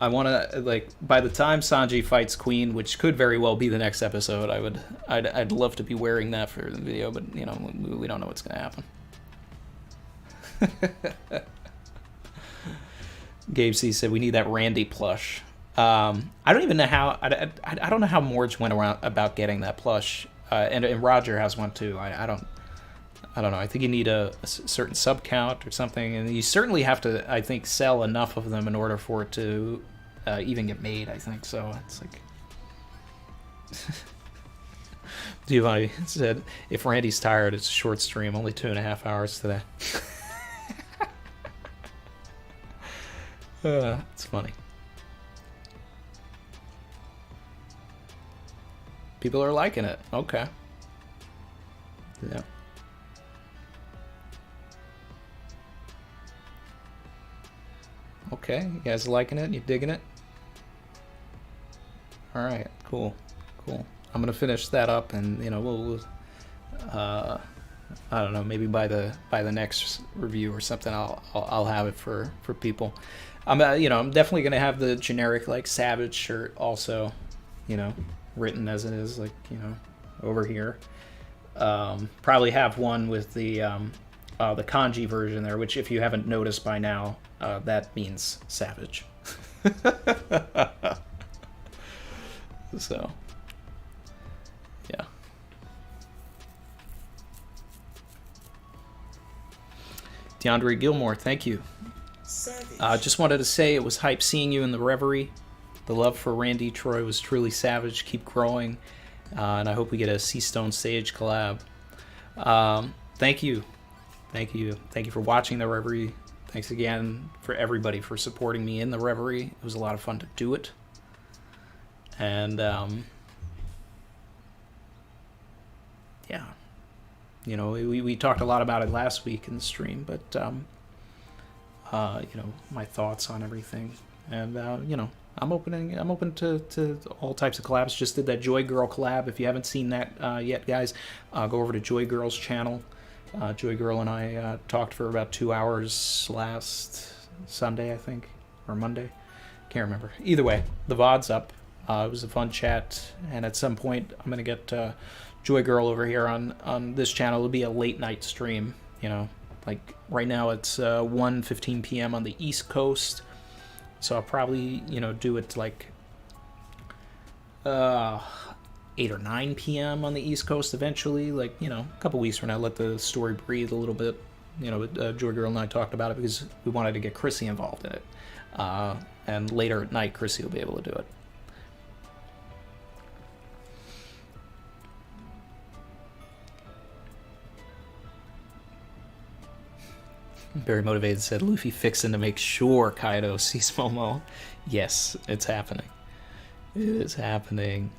I want to, like, by the time Sanji fights Queen, which could very well be the next episode, I'd love to be wearing that for the video, but you know, we don't know what's going to happen. Gabe C said we need that Randy plush. I don't even know how. I don't know how Morge went around about getting that plush, and Roger has one too. I don't know. I think you need a certain sub count or something, and you certainly have to, I think, sell enough of them in order for it to even get made, I think. So it's like... Giovanni said, if Randy's tired, it's a short stream, only 2.5 hours today. It's funny. People are liking it. Okay. Yeah. Okay, you guys liking it? You digging it? All right, cool. I'm gonna finish that up, and you know, we'll I don't know, maybe by the next review or something, I'll have it for people. I'm definitely gonna have the generic like Savage shirt also, you know, written as it is, like, you know, over here. Probably have one with the kanji version there, which if you haven't noticed by now, that means savage. So, yeah. DeAndre Gilmore, thank you. Savage. Just wanted to say it was hype seeing you in the Reverie. The love for Randy Troy was truly savage. Keep growing. And I hope we get a Seastone Sage collab. Thank you. Thank you. Thank you for watching the Reverie. Thanks again for everybody for supporting me in the Reverie. It was a lot of fun to do it. And, yeah. You know, we talked a lot about it last week in the stream, but, you know, my thoughts on everything. And, you know, I'm open to all types of collabs. Just did that Joy Girl collab. If you haven't seen that yet, guys, go over to Joy Girl's channel. Joy Girl and I talked for about 2 hours last Sunday, I think, or Monday. Can't remember. Either way, the VOD's up. It was a fun chat, and at some point, I'm gonna get Joy Girl over here on this channel. It'll be a late night stream. You know, like right now it's 1:15 p.m. on the East Coast. So I'll probably, you know, do it like 8 or 9 p.m. on the East Coast eventually. Like, you know, a couple weeks from now, let the story breathe a little bit. You know, Joy Girl and I talked about it because we wanted to get Chrissy involved in it. And later at night, Chrissy will be able to do it. Very motivated said, Luffy fixing to make sure Kaido sees Momo. Yes, it's happening. It is happening.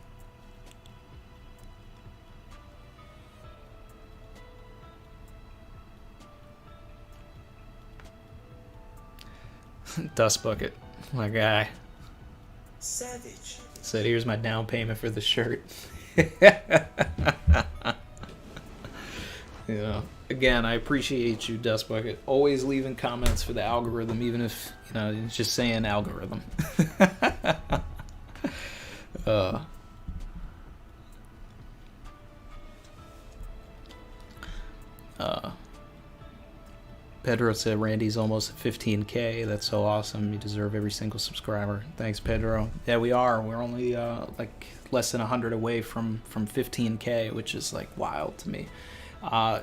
Dust Bucket, my guy, Savage. said, here's my down payment for the shirt. You know, again, I appreciate you, Dust Bucket, always leaving comments for the algorithm, even if, you know, it's just saying algorithm. Pedro said, Randy's almost at 15K. That's so awesome. You deserve every single subscriber. Thanks, Pedro. Yeah, we are. We're only like less than 100 away from 15K, which is like wild to me.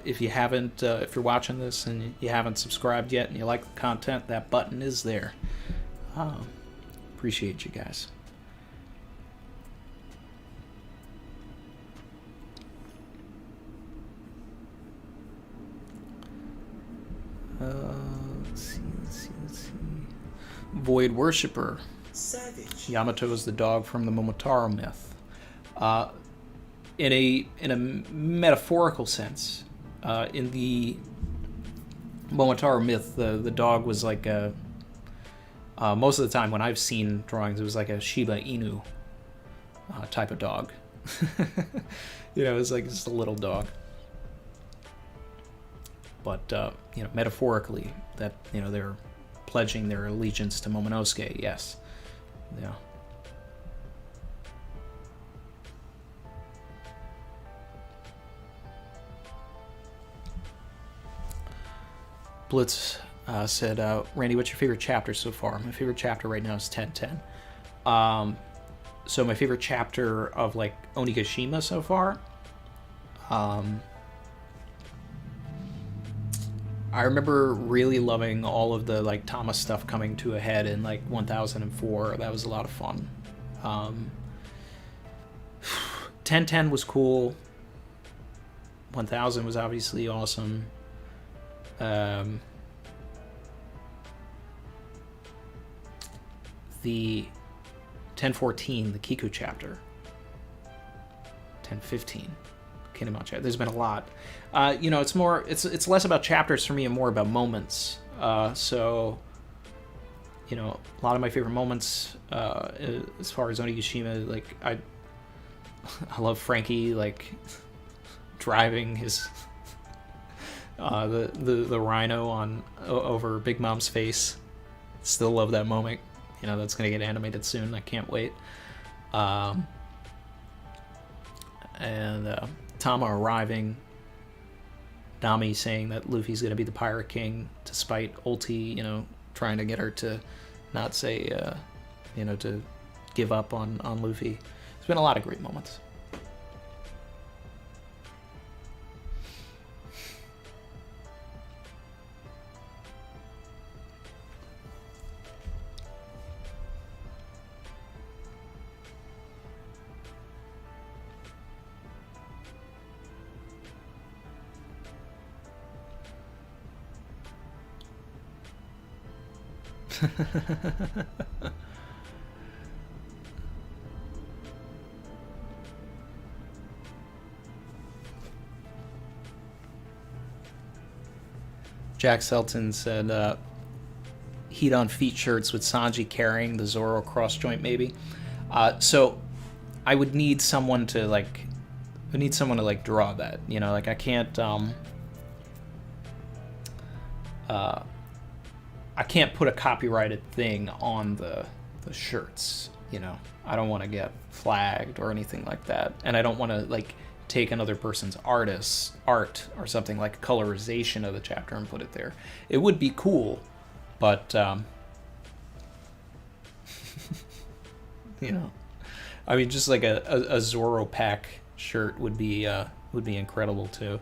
If you haven't, if you're watching this and you haven't subscribed yet and you like the content, that button is there. Appreciate you guys. Let's see. Void Worshipper. Savage. Yamato is the dog from the Momotaro myth. In a metaphorical sense, in the Momotaro myth, the dog was like a. Most of the time when I've seen drawings, it was like a Shiba Inu type of dog. You know, it was like just a little dog. But you know, metaphorically, that, you know, they're pledging their allegiance to Momonosuke. Yes, yeah. Blitz said, Randy, what's your favorite chapter so far? My favorite chapter right now is 1010. So my favorite chapter of like Onigashima so far. I remember really loving all of the like Tama stuff coming to a head in like 1004. That was a lot of fun. 1010 was cool. 1000 was obviously awesome. The 1014, the Kiku chapter. 1015. Kingdom chapter. There's been a lot. You know, it's more. It's less about chapters for me and more about moments. So, you know, a lot of my favorite moments, as far as Onigashima, like I love Frankie like driving his the rhino on over Big Mom's face. Still love that moment. You know, that's gonna get animated soon. I can't wait. And Tama arriving, Nami saying that Luffy's going to be the Pirate King, despite Ulti, you know, trying to get her to not say, you know, to give up on Luffy. There's been a lot of great moments. Jack Selton said, heat on feet shirts with Sanji carrying the Zoro cross joint, maybe. So I would need someone to like, draw that. You know, like I can't put a copyrighted thing on the shirts. You know, I don't want to get flagged or anything like that, and I don't want to like take another person's art or something like colorization of the chapter and put it there. It would be cool, but you know, I mean, just like a Zoro pack shirt would be incredible too.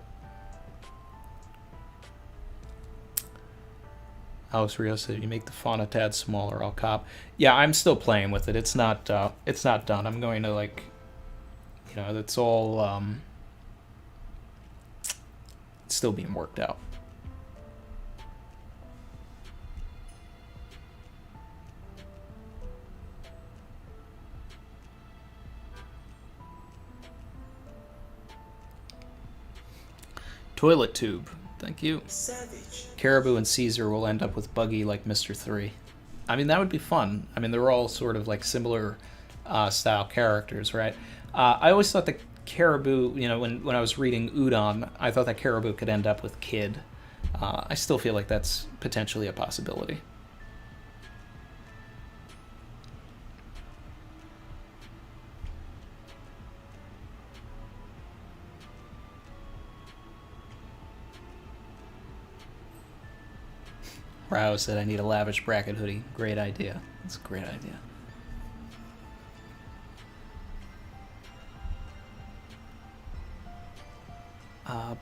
Alex Rio said, "You make the font a tad smaller, I'll cop." Yeah, I'm still playing with it. It's not done. I'm going to like, you know, that's all it's still being worked out. Toilet tube. Thank you. Savage. Caribou and Caesar will end up with Buggy like Mr. 3. I mean, that would be fun. I mean, they're all sort of like similar style characters, right? I always thought that Caribou, you know, when I was reading Udon, I thought that Caribou could end up with Kid. I still feel like that's potentially a possibility. Rao said, "I need a lavish bracket hoodie." Great idea. That's a great idea.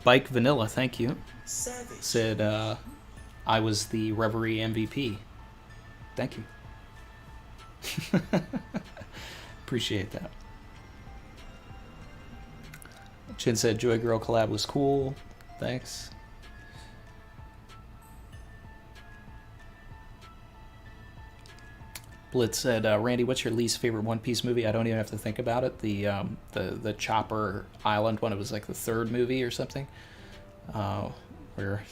Bike Vanilla, thank you. Savage. Said, I was the Reverie MVP. Thank you. Appreciate that. Chin said, Joy Girl collab was cool. Thanks. Blitz said, Randy, what's your least favorite One Piece movie? I don't even have to think about it. The Chopper Island one, it was like the third movie or something. Where,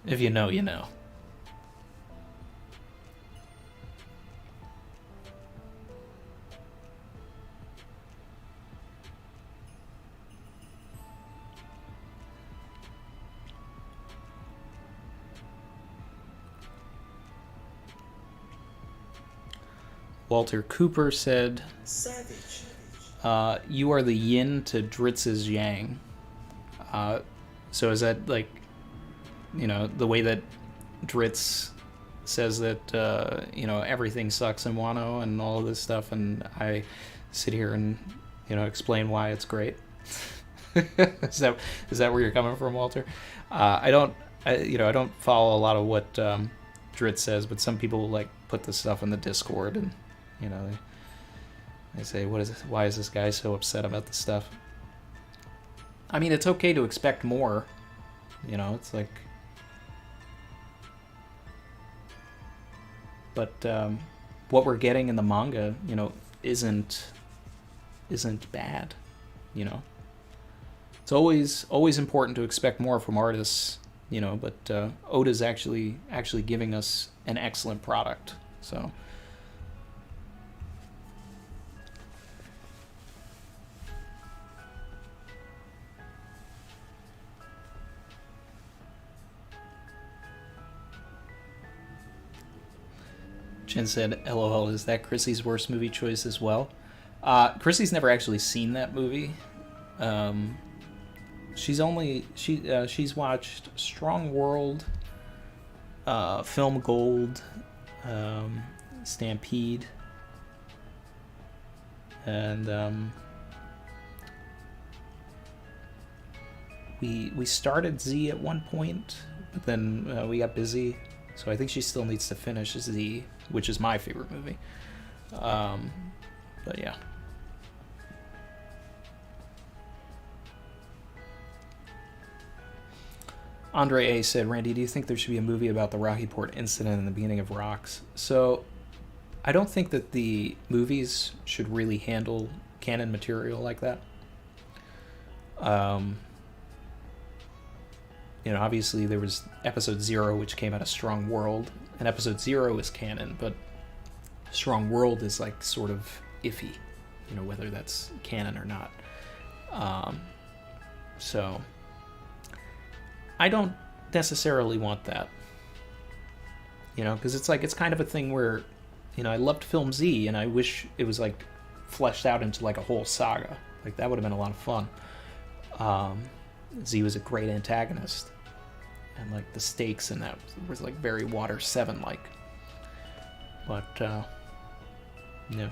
if you know, you know. Walter Cooper said, Savage. you are the yin to Dritz's yang. So is that like, you know, the way that Dritz says that, you know, everything sucks in Wano and all of this stuff, and I sit here and, you know, explain why it's great? Is that where you're coming from, Walter? I don't follow a lot of what Dritz says, but some people like put this stuff in the Discord, and you know, they say, why is this guy so upset about this stuff? I mean, it's okay to expect more. You know, it's like... But what we're getting in the manga, you know, isn't bad, you know? It's always important to expect more from artists, you know, but Oda's actually giving us an excellent product, so... Jen said, LOL, is that Chrissy's worst movie choice as well? Chrissy's never actually seen that movie. She's watched Strong World, Film Gold, Stampede, and we started Z at one point, but then we got busy. So I think she still needs to finish Z, which is my favorite movie. But yeah. Andre A. said, Randy, do you think there should be a movie about the Rocky Port incident and the beginning of Rocks? So, I don't think that the movies should really handle canon material like that. Obviously there was Episode 0, which came out of Strong World, and Episode 0 is canon, but Strong World is, like, sort of iffy, whether that's canon or not. So, I don't necessarily want that. Because it's kind of a thing where, I loved Film Z, and I wish it was, like, fleshed out into, like, a whole saga. Like, that would have been a lot of fun. Z was a great antagonist. And, like, the stakes in that was, like, very Water 7-like. But, yeah.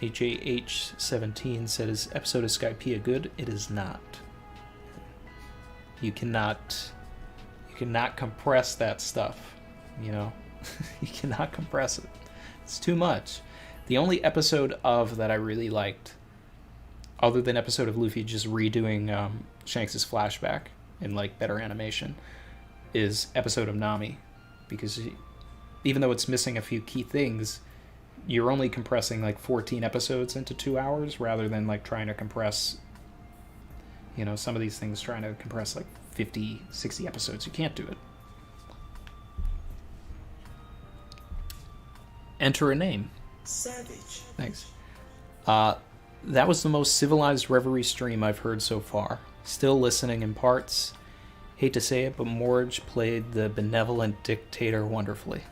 HAH17 said, is episode of Skypiea good? It is not. You cannot compress that stuff, You cannot compress it. It's too much. The only episode of that I really liked, other than episode of Luffy just redoing Shanks' flashback in, like, better animation, is episode of Nami. Because even though it's missing a few key things, you're only compressing, like, 14 episodes into 2 hours, rather than, like, trying to compress, some of these things trying to compress, like, 50, 60 episodes. You can't do it. Enter a name. Savage. Thanks. That was the most civilized Reverie stream I've heard so far. Still listening in parts. Hate to say it, but Morge played the benevolent dictator wonderfully.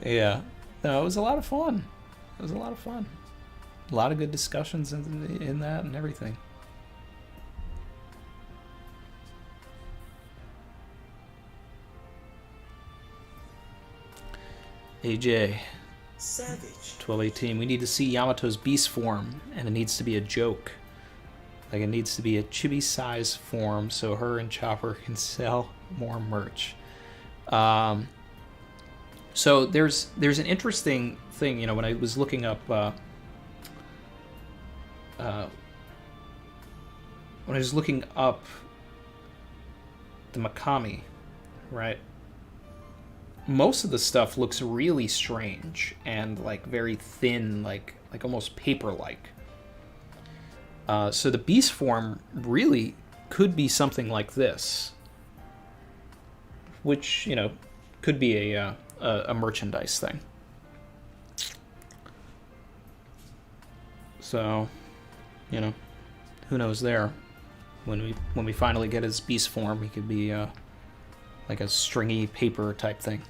Yeah. No, it was a lot of fun. A lot of good discussions in that and everything. AJ. Savage. 1218. We need to see Yamato's beast form, and it needs to be a joke. Like, it needs to be a chibi size form so her and Chopper can sell more merch. So there's an interesting thing, when I was looking up the Makami, right? Most of the stuff looks really strange and, like, very thin, like almost paper-like. So the beast form really could be something like this, which, could be a merchandise thing. So, who knows there? When we finally get his beast form, he could be like a stringy paper type thing.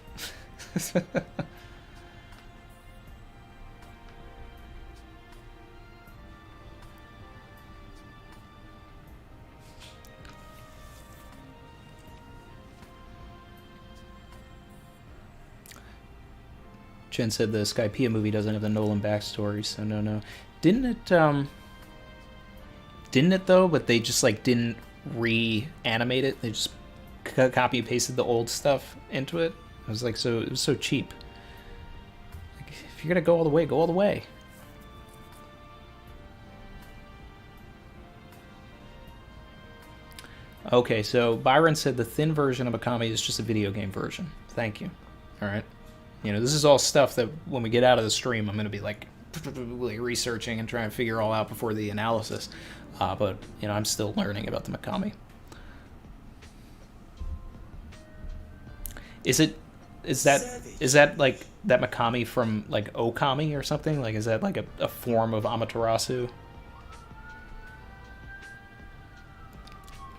Jen said the Skypiea movie doesn't have the Nolan backstory, so no. Didn't it though? But they just, like, didn't reanimate it. They just copy and pasted the old stuff into it. I was like, it was so cheap. Like, if you're gonna go all the way, go all the way. Okay, so Byron said the thin version of Akami is just a video game version. Thank you. All right. This is all stuff that when we get out of the stream, I'm going to be, like, researching and trying to figure all out before the analysis. But, I'm still learning about the Makami. Is that like that Makami from, like, Okami or something? Like, is that like a form of Amaterasu?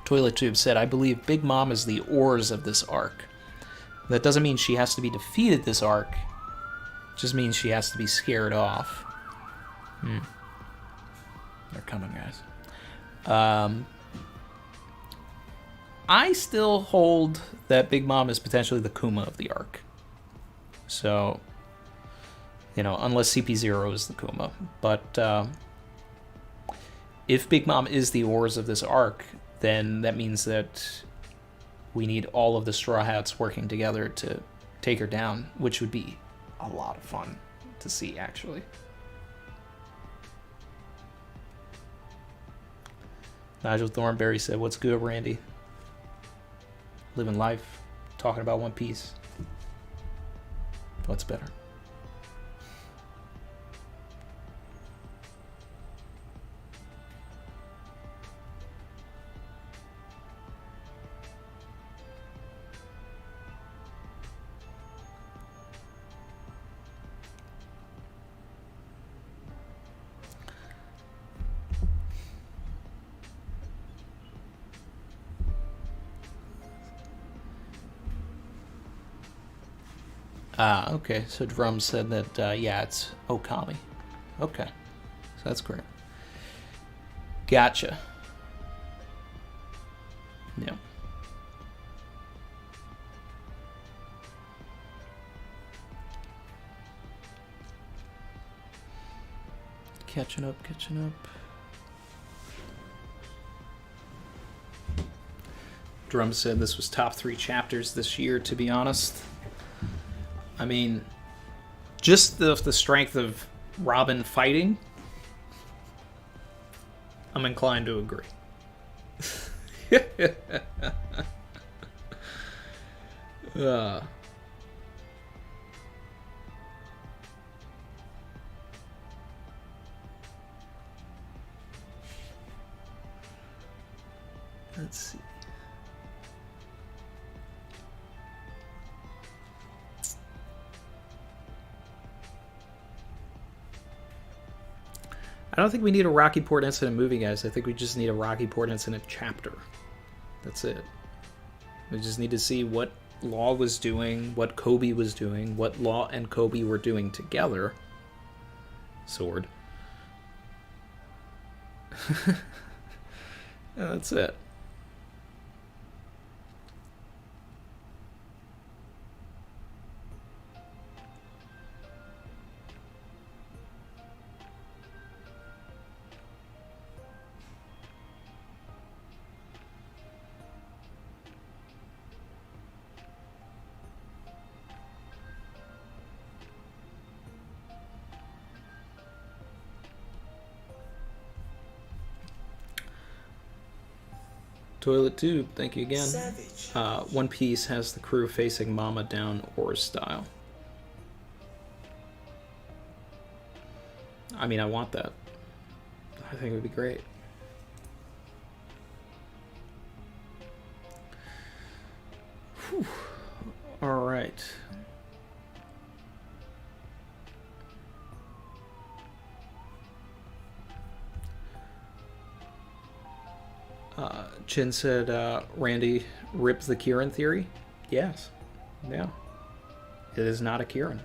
Toilet Tube said, I believe Big Mom is the oars of this arc. That doesn't mean she has to be defeated this arc. It just means she has to be scared off. They're coming, guys. I still hold that Big Mom is potentially the Kuma of the arc. So, unless CP0 is the Kuma. But if Big Mom is the oars of this arc, then that means that we need all of the Straw Hats working together to take her down, which would be a lot of fun to see, actually. Nigel Thornberry said, "What's good, Randy? Living life, talking about One Piece. What's better?" Okay, so Drum said that, yeah, it's Okami. Okay, so that's great. Gotcha. Yeah. Catching up. Drum said this was top 3 chapters this year, to be honest. I mean, just the strength of Robin fighting, I'm inclined to agree. Let's see. I don't think we need a Rocky Port incident movie, guys. I think we just need a Rocky Port incident chapter. That's it. We just need to see what Law was doing, what Kobe was doing, what Law and Kobe were doing together. Sword. That's it. Toilet Tube, thank you again. Savage. One Piece has the crew facing Mama down Ore style. I mean, I want that. I think it would be great. Whew. All right. Chin said, Randy rips the Kieran theory. Yes. Yeah. It is not a Kieran.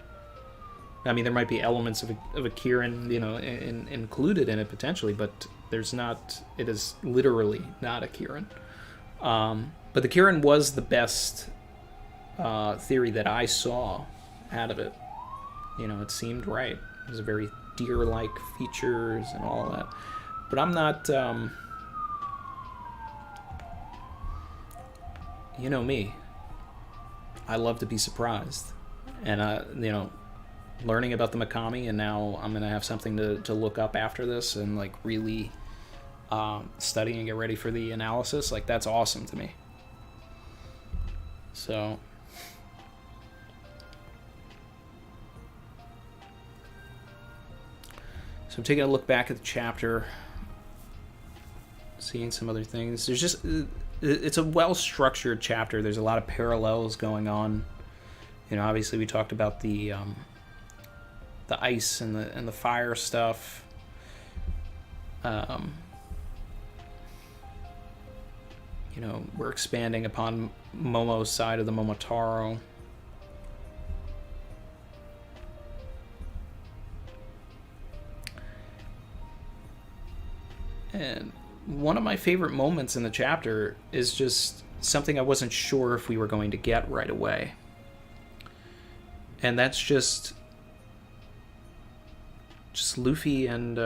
I mean, there might be elements of a Kieran, you know, included in it potentially, but there's not. It is literally not a Kieran. But the Kieran was the best theory that I saw out of it. You know, it seemed right. It was a very deer-like features and all that. But I'm not. You know me. I love to be surprised, and you know. Learning about the Mikami, and now I'm gonna have something to look up after this and like really study and get ready for the analysis. Like, that's awesome to me. So I'm taking a look back at the chapter, seeing some other things. There's just it's a well-structured chapter. There's a lot of parallels going on. You know, obviously we talked about the ice and the fire stuff. You know, we're expanding upon Momo's side of the Momotaro. And one of my favorite moments in the chapter is just something I wasn't sure if we were going to get right away. And that's just Luffy and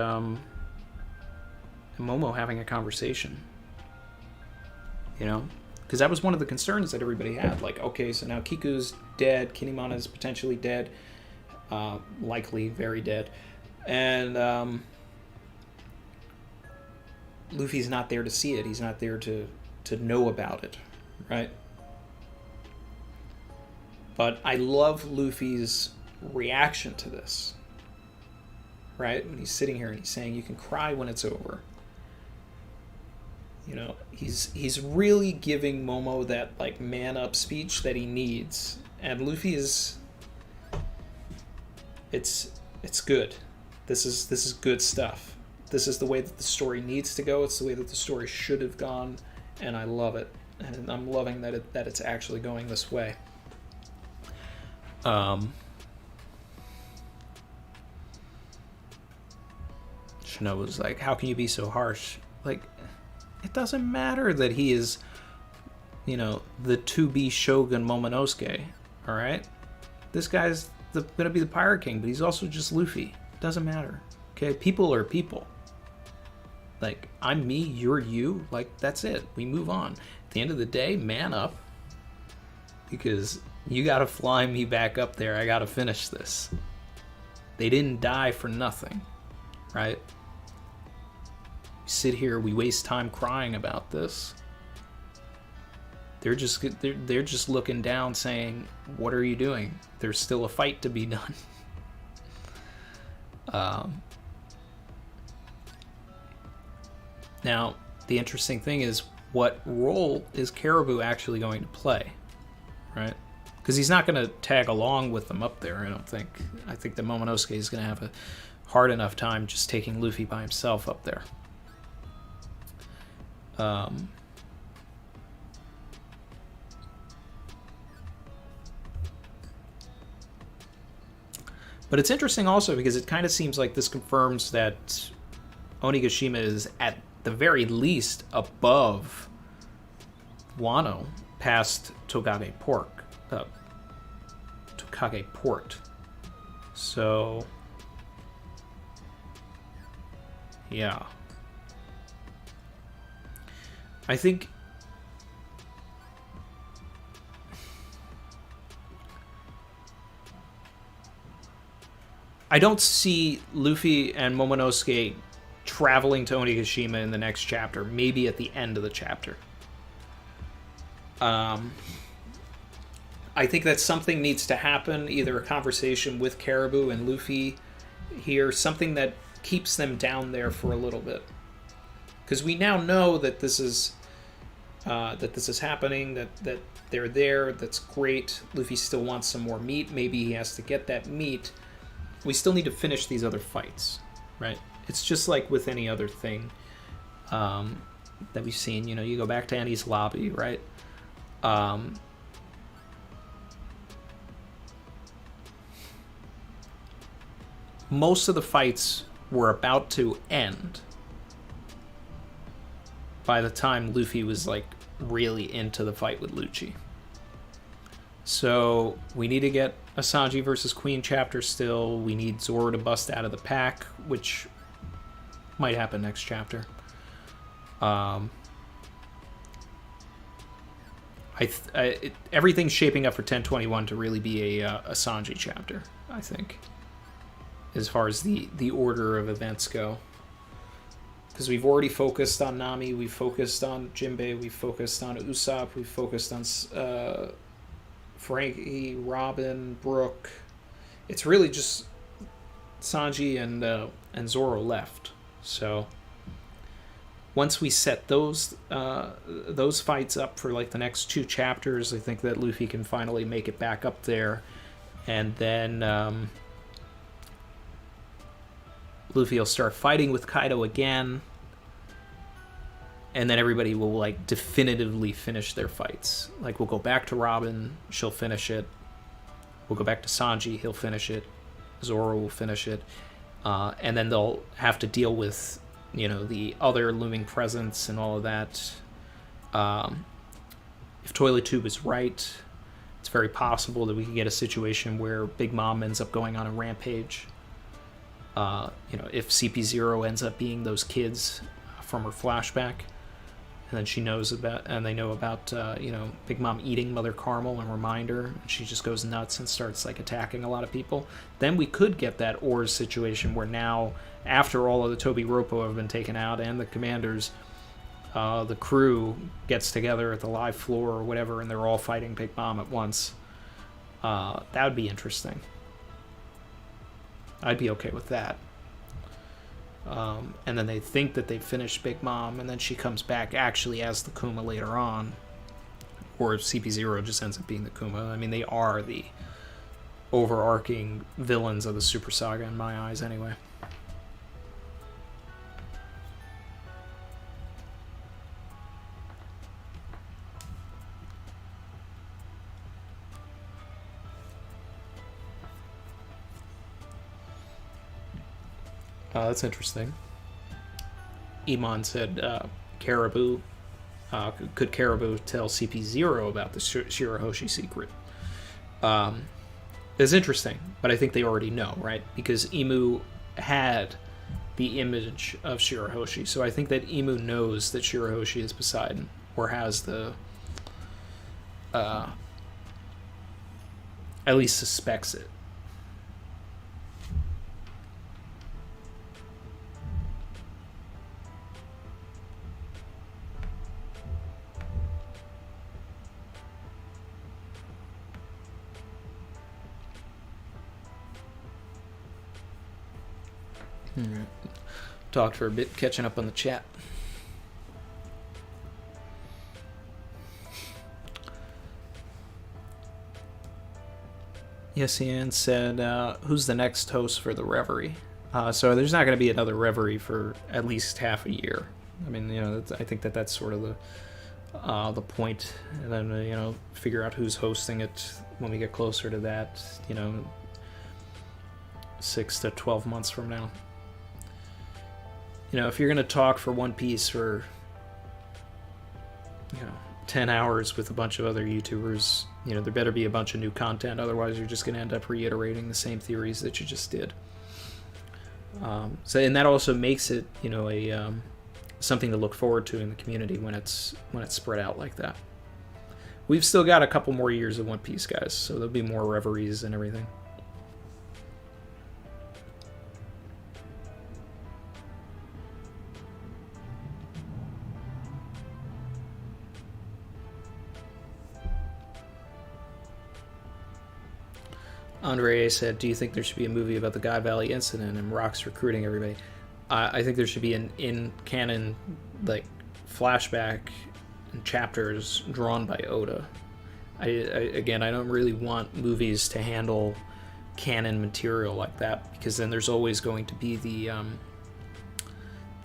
Momo having a conversation. You know? Because that was one of the concerns that everybody had. Like, okay, so now Kiku's dead, Kinemana's potentially dead, likely very dead. And Luffy's not there to see it. He's not there to know about it, right? But I love Luffy's reaction to this, right? When he's sitting here and he's saying, you can cry when it's over. You know, he's really giving Momo that, like, man up speech that he needs. And Luffy is... It's good. This is good stuff. This is the way that the story needs to go. It's the way that the story should have gone, and I love it. And I'm loving that it's actually going this way. Shino was like, how can you be so harsh? Like, it doesn't matter that he is, you know, the to-be Shogun Momonosuke, alright? This guy's gonna be the Pirate King, but he's also just Luffy. It doesn't matter, okay? People are people. Like, I'm me, you're you. Like, that's it. We move on. At the end of the day, man up. Because you gotta fly me back up there. I gotta finish this. They didn't die for nothing, right? We sit here, we waste time crying about this. They're just looking down saying, what are you doing? There's still a fight to be done. Now, the interesting thing is, what role is Caribou actually going to play, right? Because he's not going to tag along with them up there, I don't think. I think that Momonosuke is going to have a hard enough time just taking Luffy by himself up there. But it's interesting also because it kind of seems like this confirms that Onigashima is at the very least above Wano past Tokage Port. So, yeah. I think I don't see Luffy and Momonosuke traveling to Onigashima in the next chapter. Maybe at the end of the chapter. I think that something needs to happen. Either a conversation with Caribou and Luffy here. Something that keeps them down there for a little bit. Because we now know that this is happening. That they're there. That's great. Luffy still wants some more meat. Maybe he has to get that meat. We still need to finish these other fights, right? It's just like with any other thing that we've seen. You know, you go back to Annie's lobby, right? Most of the fights were about to end by the time Luffy was, like, really into the fight with Lucci. So we need to get a Sanji versus Queen chapter still. We need Zoro to bust out of the pack, which might happen next chapter. Everything's shaping up for 1021 to really be a Sanji chapter, I think, as far as the order of events go. Because we've already focused on Nami, we've focused on Jinbei, we've focused on Usopp, we've focused on Frankie, Robin, Brooke. It's really just Sanji and Zoro left. So once we set those fights up for, like, the next 2 chapters, I think that Luffy can finally make it back up there, and then Luffy will start fighting with Kaido again, and then everybody will, like, definitively finish their fights. Like, we'll go back to Robin, she'll finish it. We'll go back to Sanji, he'll finish it. Zoro will finish it. And then they'll have to deal with, you know, the other looming presence and all of that. If Toilet Tube is right, it's very possible that we can get a situation where Big Mom ends up going on a rampage. You know, if CP0 ends up being those kids from her flashback. And then she knows about, and they know about, Big Mom eating Mother Carmel and Reminder. And she just goes nuts and starts like attacking a lot of people. Then we could get that Oars situation where now, after all of the Toby Ropo have been taken out and the commanders, the crew gets together at the live floor or whatever, and they're all fighting Big Mom at once. That would be interesting. I'd be okay with that. And then they think that they've finished Big Mom, and then she comes back actually as the Kuma later on. Or CP0 just ends up being the Kuma. I mean, they are the overarching villains of the Super Saga in my eyes anyway. That's interesting. Iman said, Caribou. Could Caribou tell CP0 about the Shirahoshi secret? It's interesting, but I think they already know, right? Because Emu had the image of Shirahoshi, so I think that Emu knows that Shirahoshi is Poseidon, or has the... at least suspects it. Alright. Talked for a bit, catching up on the chat. Yes, Ian said, who's the next host for the Reverie? So there's not going to be another Reverie for at least half a year. I mean, I think that's sort of the point. And then, figure out who's hosting it when we get closer to that, 6 to 12 months from now. If you're going to talk for One Piece for, 10 hours with a bunch of other YouTubers, there better be a bunch of new content. Otherwise, you're just going to end up reiterating the same theories that you just did. And that also makes it, something to look forward to in the community when it's spread out like that. We've still got a couple more years of One Piece, guys, so there'll be more reveries and everything. Andre said, do you think there should be a movie about the Guy Valley incident and Rock's recruiting everybody? I think there should be an in-canon, flashback and chapters drawn by Oda. I don't really want movies to handle canon material like that, because then there's always going to be the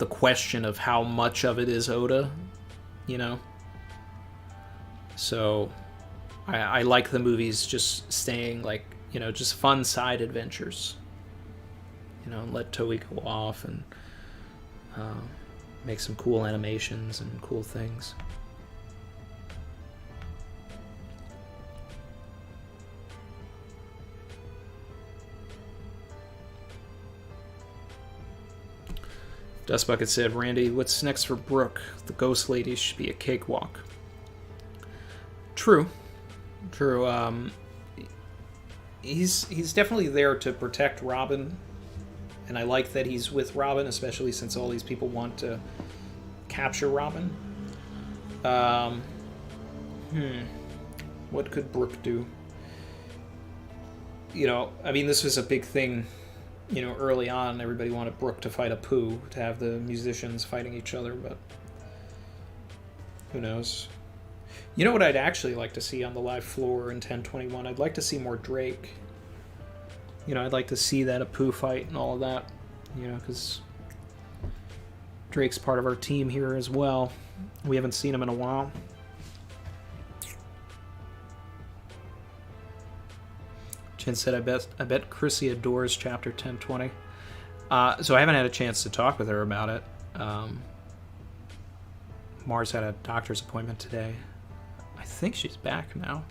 question of how much of it is Oda, So I like the movies just staying just fun side adventures. And let Toei go off and make some cool animations and cool things. Dustbucket said, Randy, what's next for Brooke? The Ghost Lady should be a cakewalk. True. He's definitely there to protect Robin, and I like that he's with Robin, especially since all these people want to capture Robin. What could Brooke do? This was a big thing, early on. Everybody wanted Brooke to fight Apu, to have the musicians fighting each other, but who knows? You know what I'd actually like to see on the live floor in 1021? I'd like to see more Drake. I'd like to see that Apu fight and all of that. Because Drake's part of our team here as well. We haven't seen him in a while. Chin said, I bet Chrissy adores chapter 1020. So I haven't had a chance to talk with her about it. Mars had a doctor's appointment today. I think she's back now,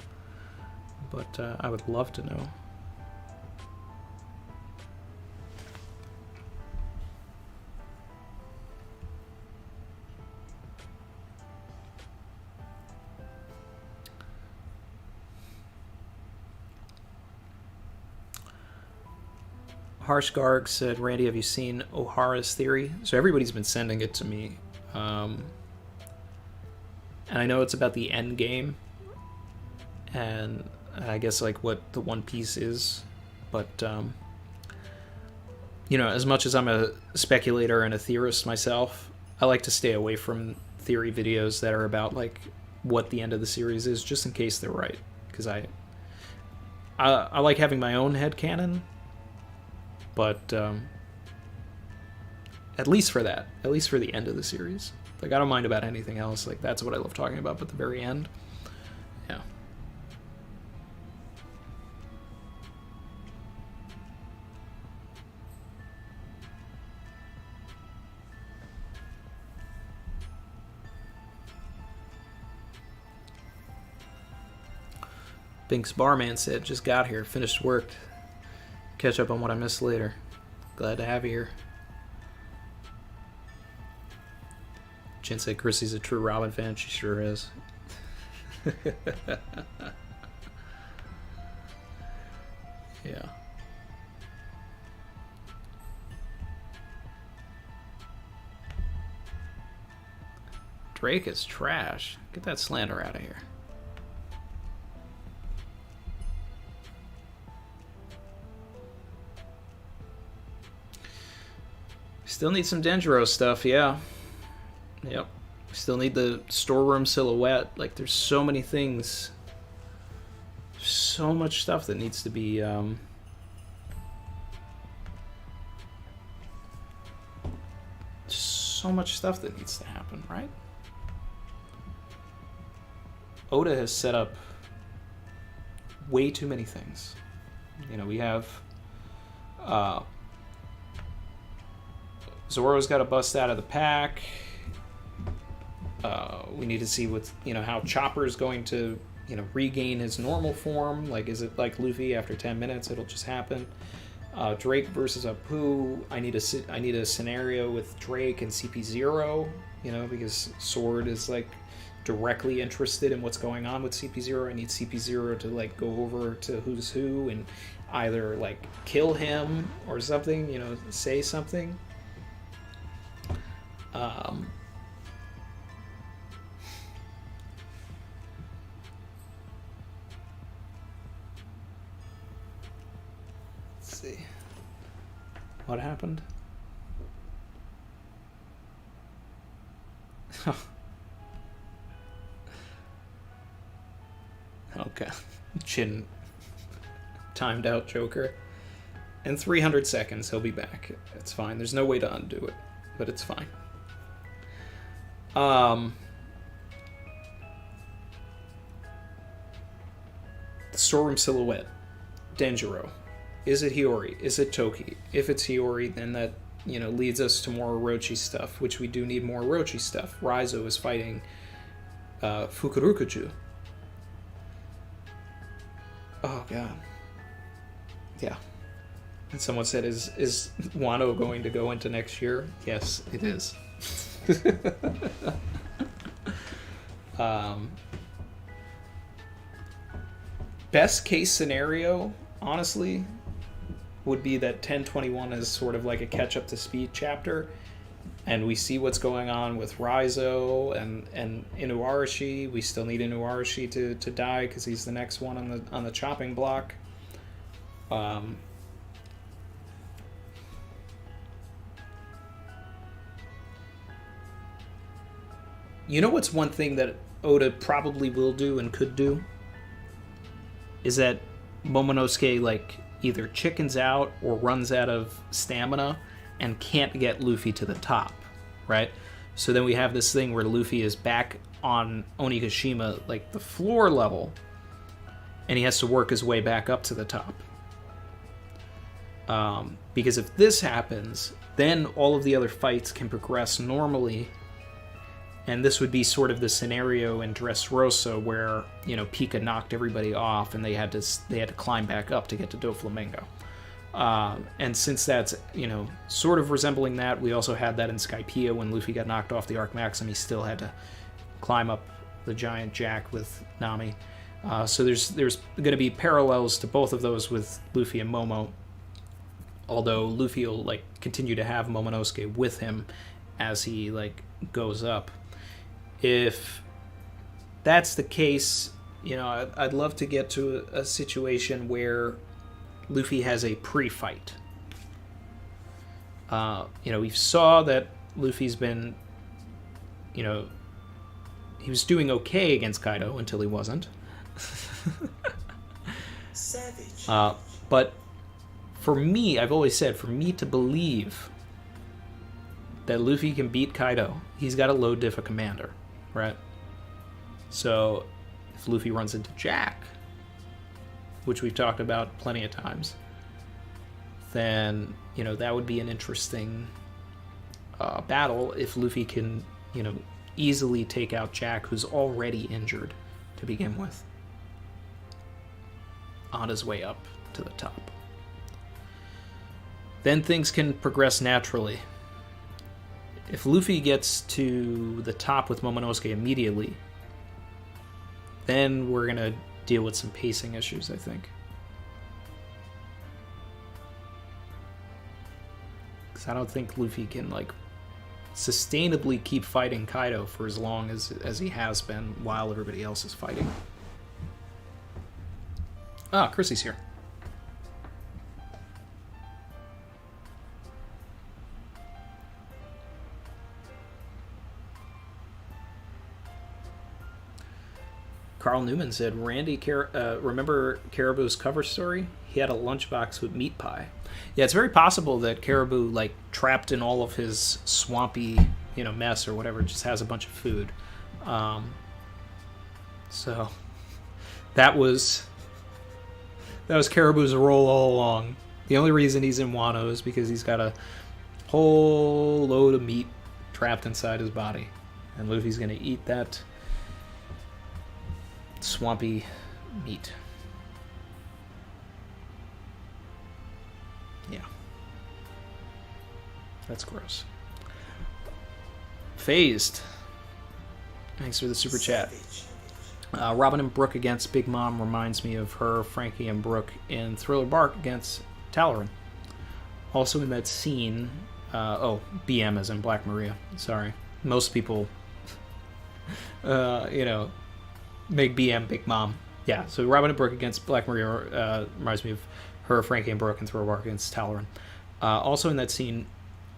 but I would love to know. Harsh Garg said, Randy, have you seen O'Hara's theory? So everybody's been sending it to me. And I know it's about the end game. And I guess like what the One Piece is. But, you know, as much as I'm a speculator and a theorist myself, I like to stay away from theory videos that are about like what the end of the series is, just in case they're right. Because I like having my own headcanon. But at least for that, at least for the end of the series. Like, I don't mind about anything else. Like, that's what I love talking about, but the very end, yeah. Binks Barman said, just got here, finished work. Catch up on what I missed later. Glad to have you here. Jen said Chrissy's a true Robin fan. She sure is. Yeah. Drake is trash. Get that slander out of here. Still need some Denjiro stuff, yeah. Yep. Still need the storeroom silhouette. Like, there's so many things. So much stuff that needs to be, so much stuff that needs to happen, right? Oda has set up way too many things. You know, we have, Zoro's got to bust out of the pack. We need to see what, you know, how Chopper's going to, you know, regain his normal form. Like, is it like Luffy after 10 minutes? It'll just happen. Drake versus Apu. I need a scenario with Drake and CP0. You know, because Sword is like directly interested in what's going on with CP0. I need CP0 to like go over to who's who and either like kill him or something. You know, say something. Let's see. What happened? Okay. Chin timed out Joker. In 300 seconds, he'll be back. It's fine. There's no way to undo it, but it's fine. The storeroom silhouette. Denjiro. Is it Hiyori? Is it Toki? If it's Hiyori, then that, you know, leads us to more Orochi stuff, which we do need more Orochi stuff. Raizo is fighting Fukurokuju. Oh, God. Yeah. And someone said, is Wano going to go into next year? Yes, it is. Best case scenario, honestly, would be that 1021 is sort of like a catch up to speed chapter, and we see what's going on with Raizo and Inuarashi. We still need Inuarashi to die because he's the next one on the chopping block. You know what's one thing that Oda probably will do and could do? Is that Momonosuke, like, either chickens out or runs out of stamina and can't get Luffy to the top, right? So then we have this thing where Luffy is back on Onigashima, like, the floor level, and he has to work his way back up to the top. Because if this happens, then all of the other fights can progress normally. And this would be sort of the scenario in Dressrosa where, you know, Pika knocked everybody off and they had to climb back up to get to Doflamingo. And since that's, you know, sort of resembling that, we also had that in Skypiea when Luffy got knocked off the Arc Maxim. He still had to climb up the giant jack with Nami. So there's going to be parallels to both of those with Luffy and Momo. Although Luffy will like continue to have Momonosuke with him as he like goes up. If that's the case, you know, I'd love to get to a situation where Luffy has a pre-fight. You know, we saw that Luffy's been, you know, he was doing okay against Kaido until he wasn't. Savage. But for me, I've always said, for me to believe that Luffy can beat Kaido, he's got a low diff of commander, right? So if Luffy runs into Jack, which we've talked about plenty of times, then, you know, that would be an interesting battle if Luffy can, you know, easily take out Jack, who's already injured to begin with, on his way up to the top. Then things can progress naturally. If Luffy gets to the top with Momonosuke immediately, then we're going to deal with some pacing issues, I think. Because I don't think Luffy can, like, sustainably keep fighting Kaido for as long as he has been while everybody else is fighting. Ah, Chrissy's here. Carl Newman said, remember Caribou's cover story? He had a lunchbox with meat pie. Yeah, it's very possible that Caribou, like, trapped in all of his swampy, you know, mess or whatever, just has a bunch of food. So that was Caribou's role all along. The only reason he's in Wano is because he's got a whole load of meat trapped inside his body. And Luffy's going to eat that swampy meat. Yeah. That's gross. Phased. Thanks for the super chat. Robin and Brooke against Big Mom reminds me of her, Frankie, and Brooke in Thriller Bark against Talaran. Also in that scene, BM as in Black Maria. Sorry. Most people, you know, make BM Big Mom. Yeah, so Robin and Brooke against Black Maria reminds me of her, Frankie, and Brooke in Thriller Bark against Talaran. Also in that scene,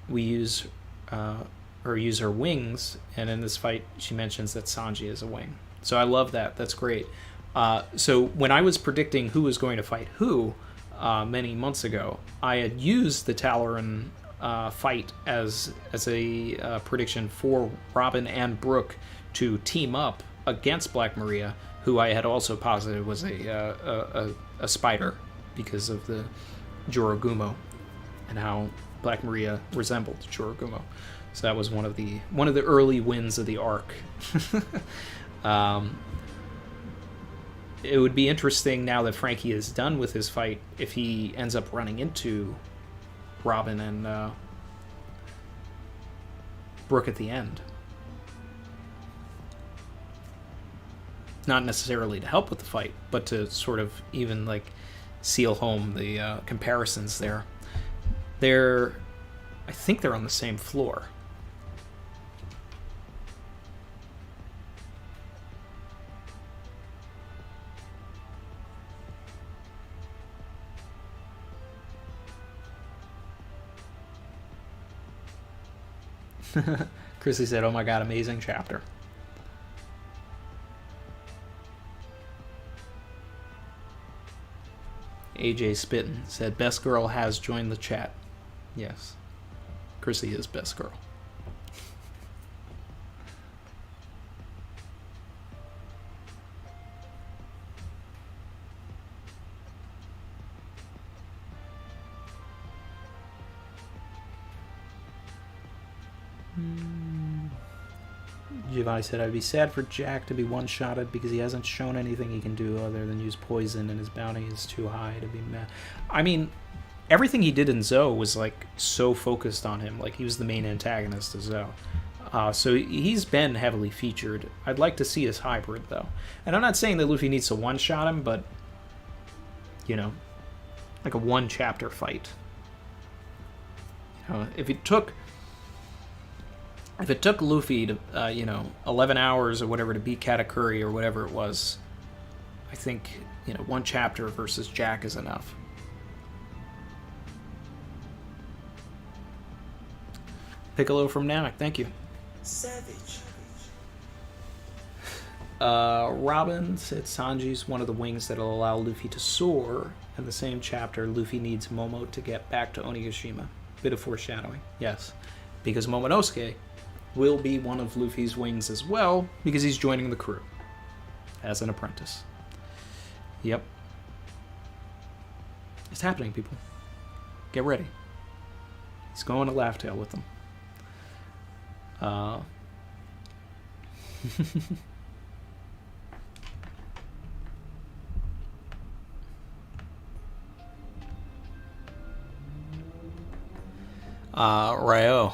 we use her wings, and in this fight, she mentions that Sanji is a wing. So I love that. That's great. So when I was predicting who was going to fight who many months ago, I had used the Talaran fight as a prediction for Robin and Brooke to team up against Black Maria, who I had also posited was a spider because of the Jorogumo and how Black Maria resembled Jorogumo. So that was one of the early wins of the arc. It would be interesting now that Frankie is done with his fight if he ends up running into Robin and Brooke at the end. Not necessarily to help with the fight, but to sort of even like seal home the comparisons there. I think they're on the same floor. Chrissy said, "Oh my god, amazing chapter." AJ Spittin said, "Best girl has joined the chat." Yes, Chrissy is best girl. Giovanni said, "I'd be sad for Jack to be one-shotted because he hasn't shown anything he can do other than use poison, and his bounty is too high to be met." I mean, everything he did in Zo was like so focused on him. Like he was the main antagonist of Zo. So he's been heavily featured. I'd like to see his hybrid though. And I'm not saying that Luffy needs to one-shot him, but you know, like a one-chapter fight If it took Luffy to 11 hours or whatever to beat Katakuri or whatever it was, I think one chapter versus Jack is enough. Piccolo from Namek, thank you. Savage. Robin said Sanji's one of the wings that'll allow Luffy to soar. In the same chapter, Luffy needs Momo to get back to Onigashima. Bit of foreshadowing, yes. Because Momonosuke will be one of Luffy's wings as well, because he's joining the crew as an apprentice. Yep. It's happening, people. Get ready. He's going to Laugh Tale with them. Ryo.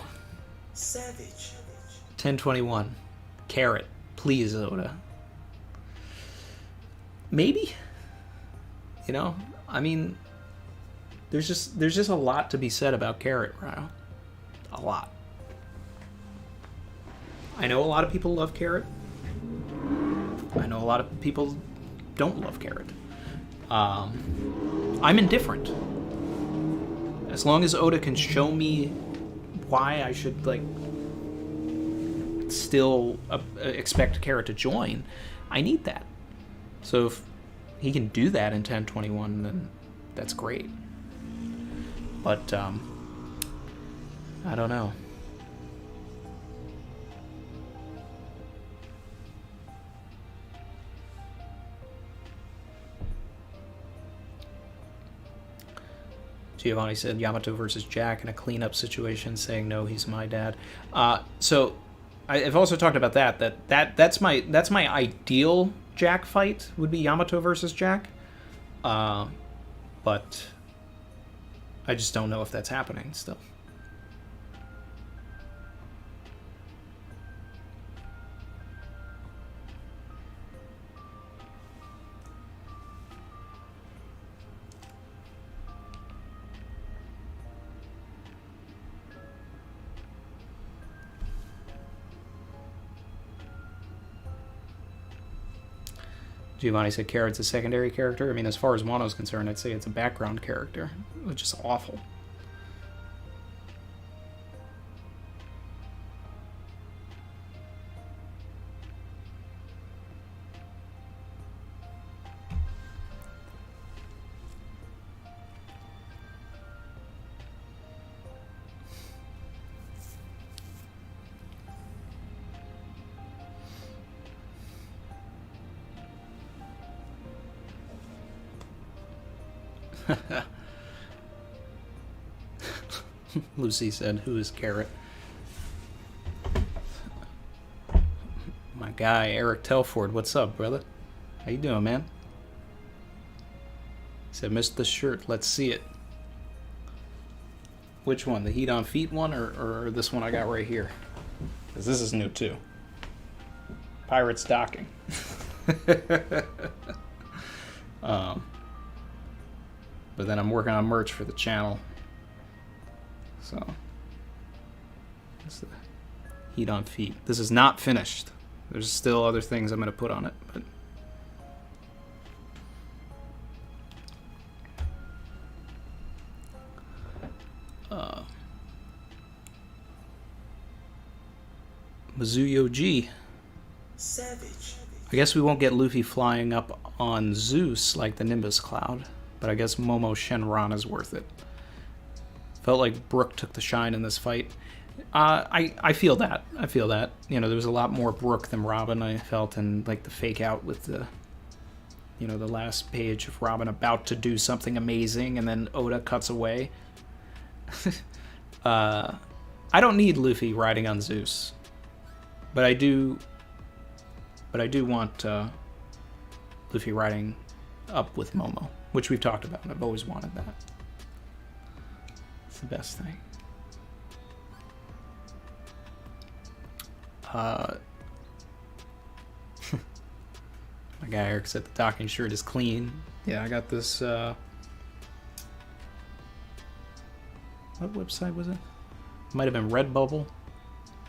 Savage. 1021. Carrot. Please, Oda. Maybe? I mean, there's just a lot to be said about Carrot, Ryo. A lot. I know a lot of people love Carrot. I know a lot of people don't love Carrot. I'm indifferent. As long as Oda can show me why I should, still expect Carrot to join, I need that. So if he can do that in 1021, then that's great. But, I don't know. Giovanni said Yamato versus Jack in a cleanup situation, saying no, he's my dad. So I've also talked about that's my ideal Jack fight would be Yamato versus Jack, but I just don't know if that's happening still. Giovanni said Carrot's a secondary character. I mean, as far as Wano's concerned, I'd say it's a background character, which is awful. Lucy said, who is Carrot? My guy, Eric Telford. What's up, brother? How you doing, man? He said, missed the shirt. Let's see it. Which one? The Heat on Feet one or this one I got right here? Because this is new, too. Pirates docking. But then I'm working on merch for the channel. So, that's the Heat on Feet. This is not finished. There's still other things I'm going to put on it, but Mizuyo G. Savage. I guess we won't get Luffy flying up on Zeus like the Nimbus Cloud, but I guess Momo Shenron is worth it. Felt like Brook took the shine in this fight. I feel that. I feel that. There was a lot more Brook than Robin, I felt, and like the fake out with the last page of Robin about to do something amazing and then Oda cuts away. I don't need Luffy riding on Zeus. But I do want Luffy riding up with Momo, which we've talked about, and I've always wanted that. It's the best thing. My guy Eric said the docking shirt is clean. Yeah, I got this, what website was it? Might have been Redbubble.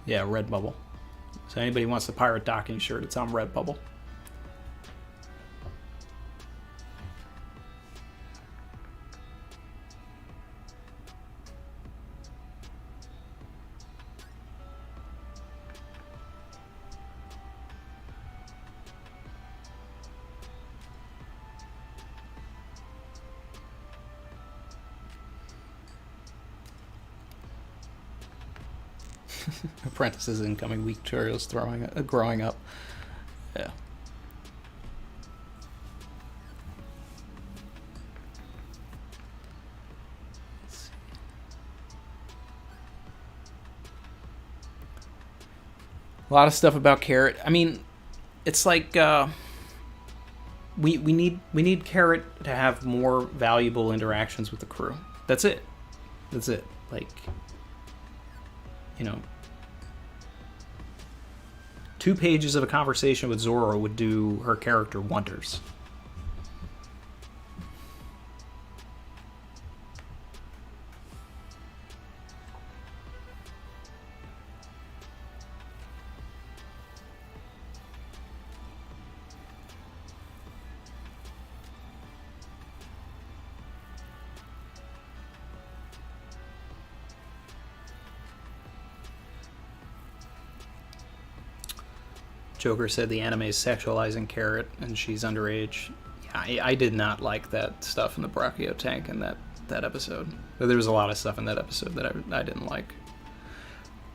Yeah, Redbubble. So anybody wants the pirate docking shirt, it's on Redbubble. Apprentices incoming weak tutorials growing up. Yeah. A lot of stuff about Carrot. I mean, it's like we need Carrot to have more valuable interactions with the crew. That's it. Like, you know, 2 pages of a conversation with Zoro would do her character wonders. Joker said the anime is sexualizing Carrot and she's underage. Yeah, I did not like that stuff in the Brachio tank in that episode. There was a lot of stuff in that episode that I didn't like.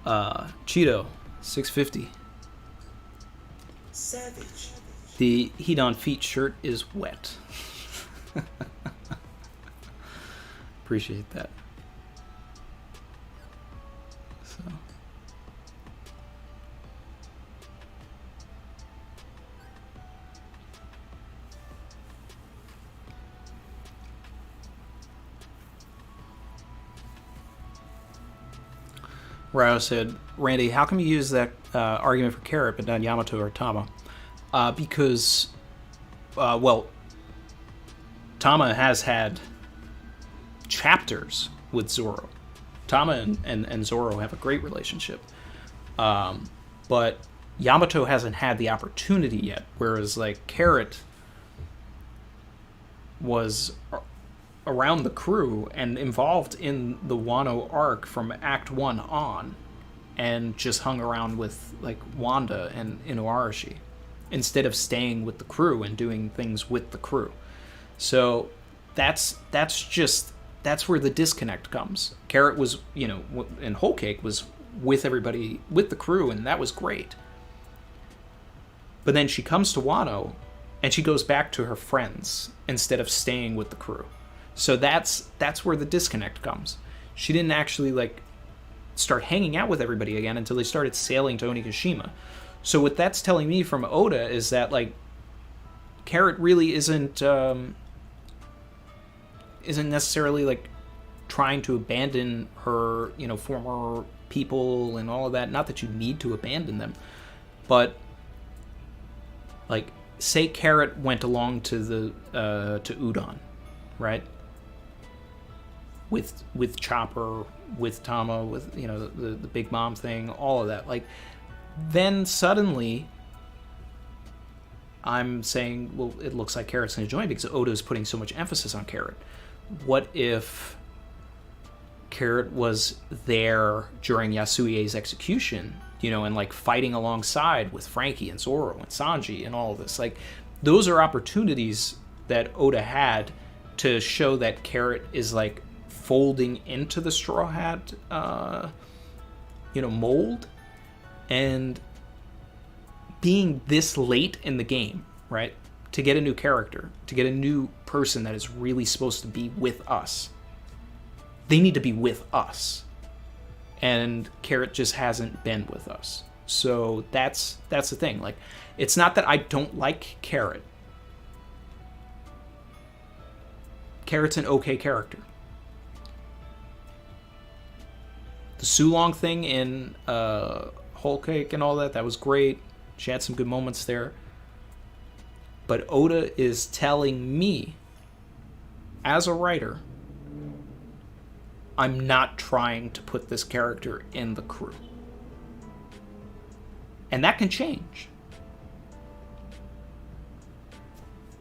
Cheeto, 650. Savage. The heat on feet shirt is wet. Appreciate that. So. Ryo said, Randy, how come you use that argument for Carrot but not Yamato or Tama? Because, well, Tama has had chapters with Zoro. Tama and Zoro have a great relationship. But Yamato hasn't had the opportunity yet, whereas, like, Carrot was around the crew and involved in the Wano arc from Act 1 on, and just hung around with, like, Wanda and Inuarashi instead of staying with the crew and doing things with the crew. So that's where the disconnect comes. Carrot was, you know, in Whole Cake was with everybody, with the crew, and that was great. But then she comes to Wano and she goes back to her friends instead of staying with the crew. So that's where the disconnect comes. She didn't actually, like, start hanging out with everybody again until they started sailing to Onigashima. So what that's telling me from Oda is that, like, Carrot really isn't necessarily, like, trying to abandon her, you know, former people and all of that. Not that you need to abandon them, but, like, say Carrot went along to the to Udon, right? With Chopper, with Tama, with, you know, the Big Mom thing, all of that. Like, then suddenly I'm saying, well, it looks like Carrot's going to join because Oda's putting so much emphasis on Carrot. What if Carrot was there during Yasuie's execution, you know, and, like, fighting alongside with Frankie and Zoro and Sanji and all of this? Like, those are opportunities that Oda had to show that Carrot is, like, folding into the Straw Hat, you know, mold, and being this late in the game, right? To get a new character, to get a new person that is really supposed to be with us. They need to be with us. And Carrot just hasn't been with us. So that's the thing. Like, it's not that I don't like Carrot. Carrot's an okay character. The Sulong thing in Whole Cake and all that was great. She had some good moments there. But Oda is telling me, as a writer, I'm not trying to put this character in the crew. And that can change.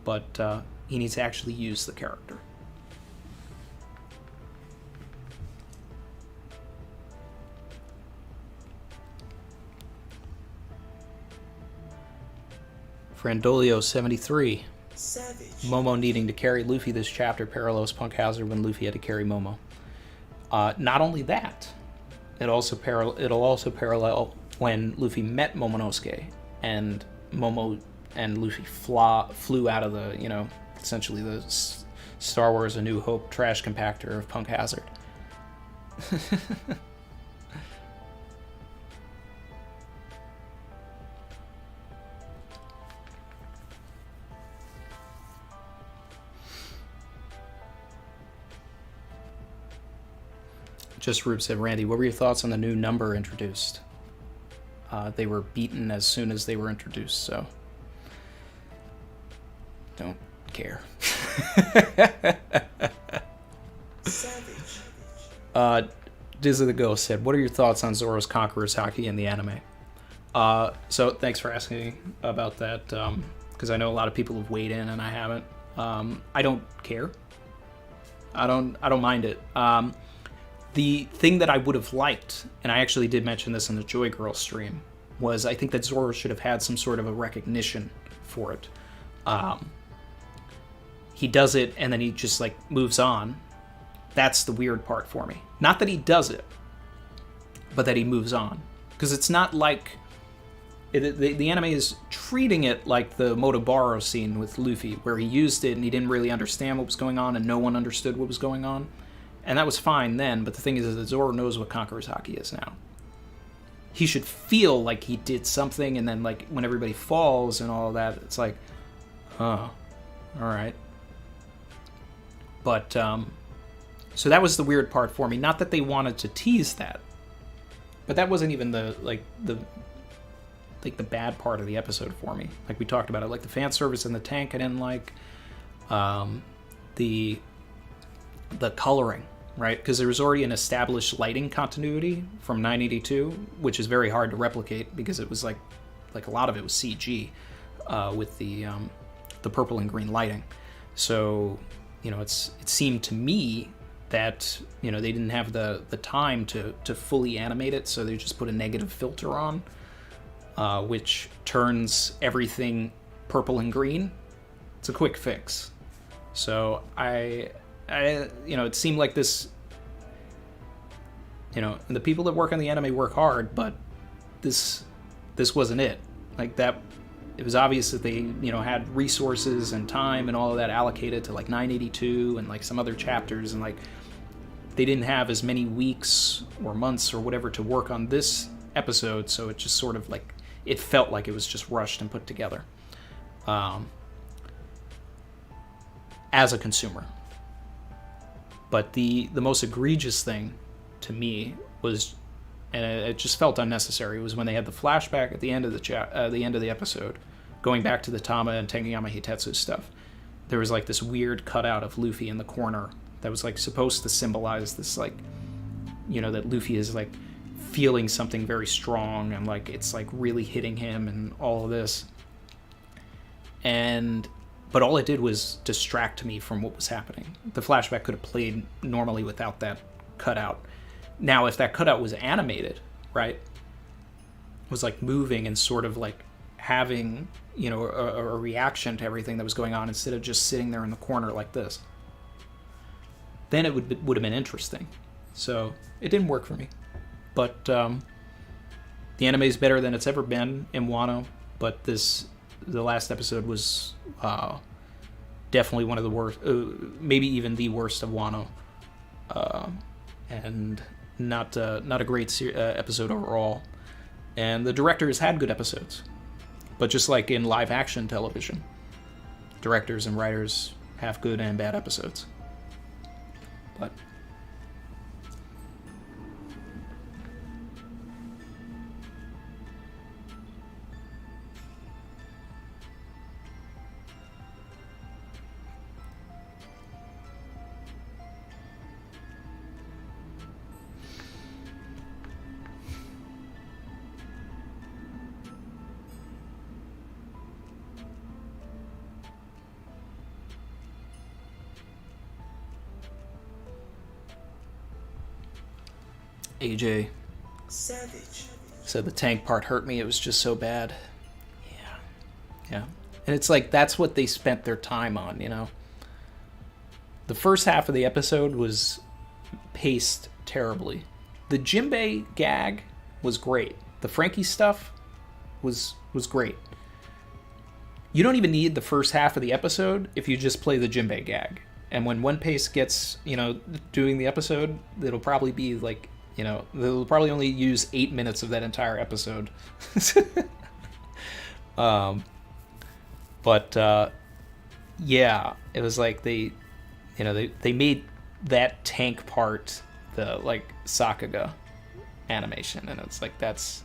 But he needs to actually use the character. Frandolio73. Savage. Momo needing to carry Luffy this chapter parallels Punk Hazard when Luffy had to carry Momo. Not only that, it'll also parallel when Luffy met Momonosuke and Momo and Luffy flew out of the, essentially the Star Wars A New Hope trash compactor of Punk Hazard. Just Rube said, Randy, what were your thoughts on the new number introduced? They were beaten as soon as they were introduced, so don't care. Savage. Dizzy the Ghost said, what are your thoughts on Zoro's Conqueror's Haki in the anime? So thanks for asking about that, because I know a lot of people have weighed in and I haven't. I don't care. I don't mind it. The thing that I would have liked, and I actually did mention this in the Joy Girl stream, was I think that Zoro should have had some sort of a recognition for it. He does it and then he just moves on. That's the weird part for me. Not that he does it, but that he moves on. Because it's not like... The anime is treating it like the Motobaro scene with Luffy, where he used it and he didn't really understand what was going on and no one understood what was going on. And that was fine then, but the thing is that Zoro knows what Conqueror's Haki is now. He should feel like he did something, and then when everybody falls and all that, it's like, huh, alright. But, so that was the weird part for me. Not that they wanted to tease that, but that wasn't even the bad part of the episode for me. Like we talked about it, the fan service in the tank I didn't like, the coloring, right? Because there was already an established lighting continuity from 982, which is very hard to replicate because it was like a lot of it was CG with the purple and green lighting. So, it seemed to me that, they didn't have the time to fully animate it, so they just put a negative filter on, which turns everything purple and green. It's a quick fix. So it seemed like this, the people that work on the anime work hard, but this wasn't it. That, it was obvious that they, had resources and time and all of that allocated to 982 and some other chapters, and they didn't have as many weeks or months or whatever to work on this episode, so it just sort of it felt like it was just rushed and put together. As a consumer. But the most egregious thing to me was, and it just felt unnecessary, was when they had the flashback at the end of the episode, going back to the Tama and Tengiyama Hitetsu stuff. There was this weird cutout of Luffy in the corner that was supposed to symbolize this that Luffy is feeling something very strong and it's really hitting him and all of this. But all it did was distract me from what was happening. The flashback could have played normally without that cutout. Now, if that cutout was animated, right, was moving and sort of having, a reaction to everything that was going on instead of just sitting there in the corner like this, then it would have been interesting. So it didn't work for me. But the anime is better than it's ever been in Wano, but the last episode was definitely one of the worst, maybe even the worst of Wano, and not a great episode overall. And the director has had good episodes, but just like in live action television, directors and writers have good and bad episodes. But AJ savage, said the tank part hurt me. It was just so bad. Yeah. Yeah. And it's like, that's what they spent their time on, you know? The first half of the episode was paced terribly. The Jimbei gag was great. The Frankie stuff was great. You don't even need the first half of the episode if you just play the Jimbei gag. And when One Piece gets, you know, doing the episode, it'll probably be like, you know, they'll probably only use 8 minutes of that entire episode. Yeah, it was like they made that tank part the, like, Sakuga animation, and it's like, that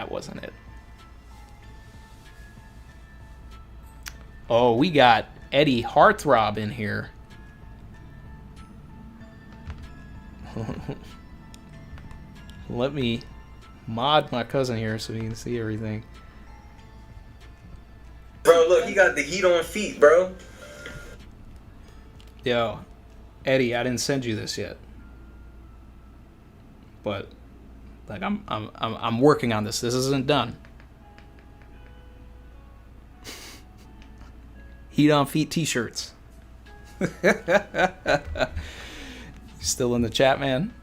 wasn't it. Oh, we got Eddie Heartthrob in here. Let me mod my cousin here so we can see everything. Bro, look, he got the heat on feet, bro. Yo, Eddie, I didn't send you this yet, but like I'm working on this. This isn't done. Heat on feet T-shirts. Still in the chat, man?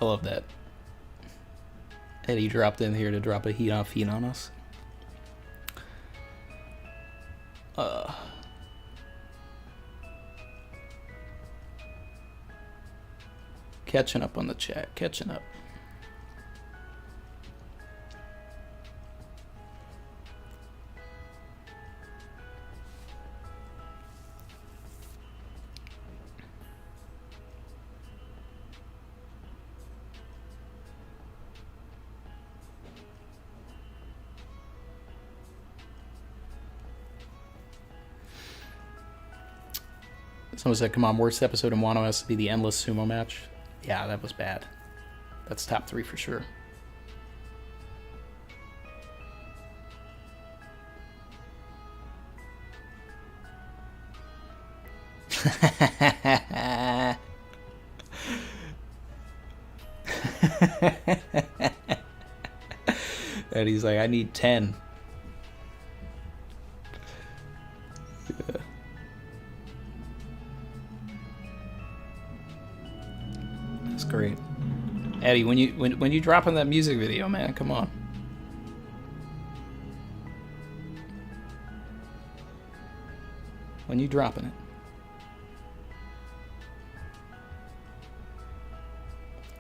I love that. Eddie dropped in here to drop a heat on feet on us. Catching up on the chat. Catching up. Someone said, come on, worst episode in Wano has to be the endless sumo match. Yeah, that was bad. That's top 3 for sure. And he's like, I need 10. Yeah. That's great. Eddie, when you drop in that music video, man, come on. When you dropping it.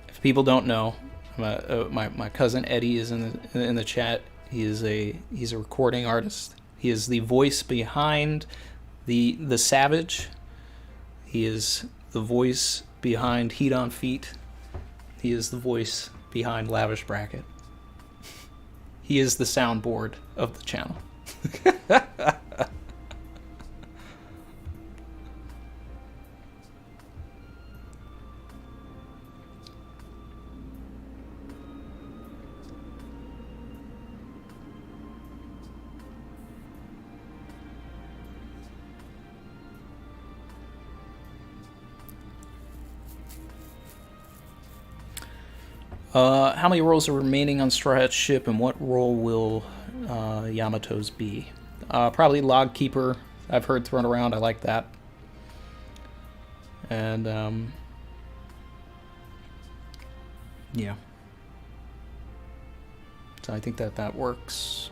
If people don't know, my cousin Eddie is in the chat. He's a recording artist. He is the voice behind the Savage. He is the voice behind Heat on Feet. He is the voice behind Lavish Bracket. He is the soundboard of the channel. How many roles are remaining on Straw Hat's ship, and what role will Yamato's be? Probably Log Keeper. I've heard thrown around. I like that. And yeah. So I think that works.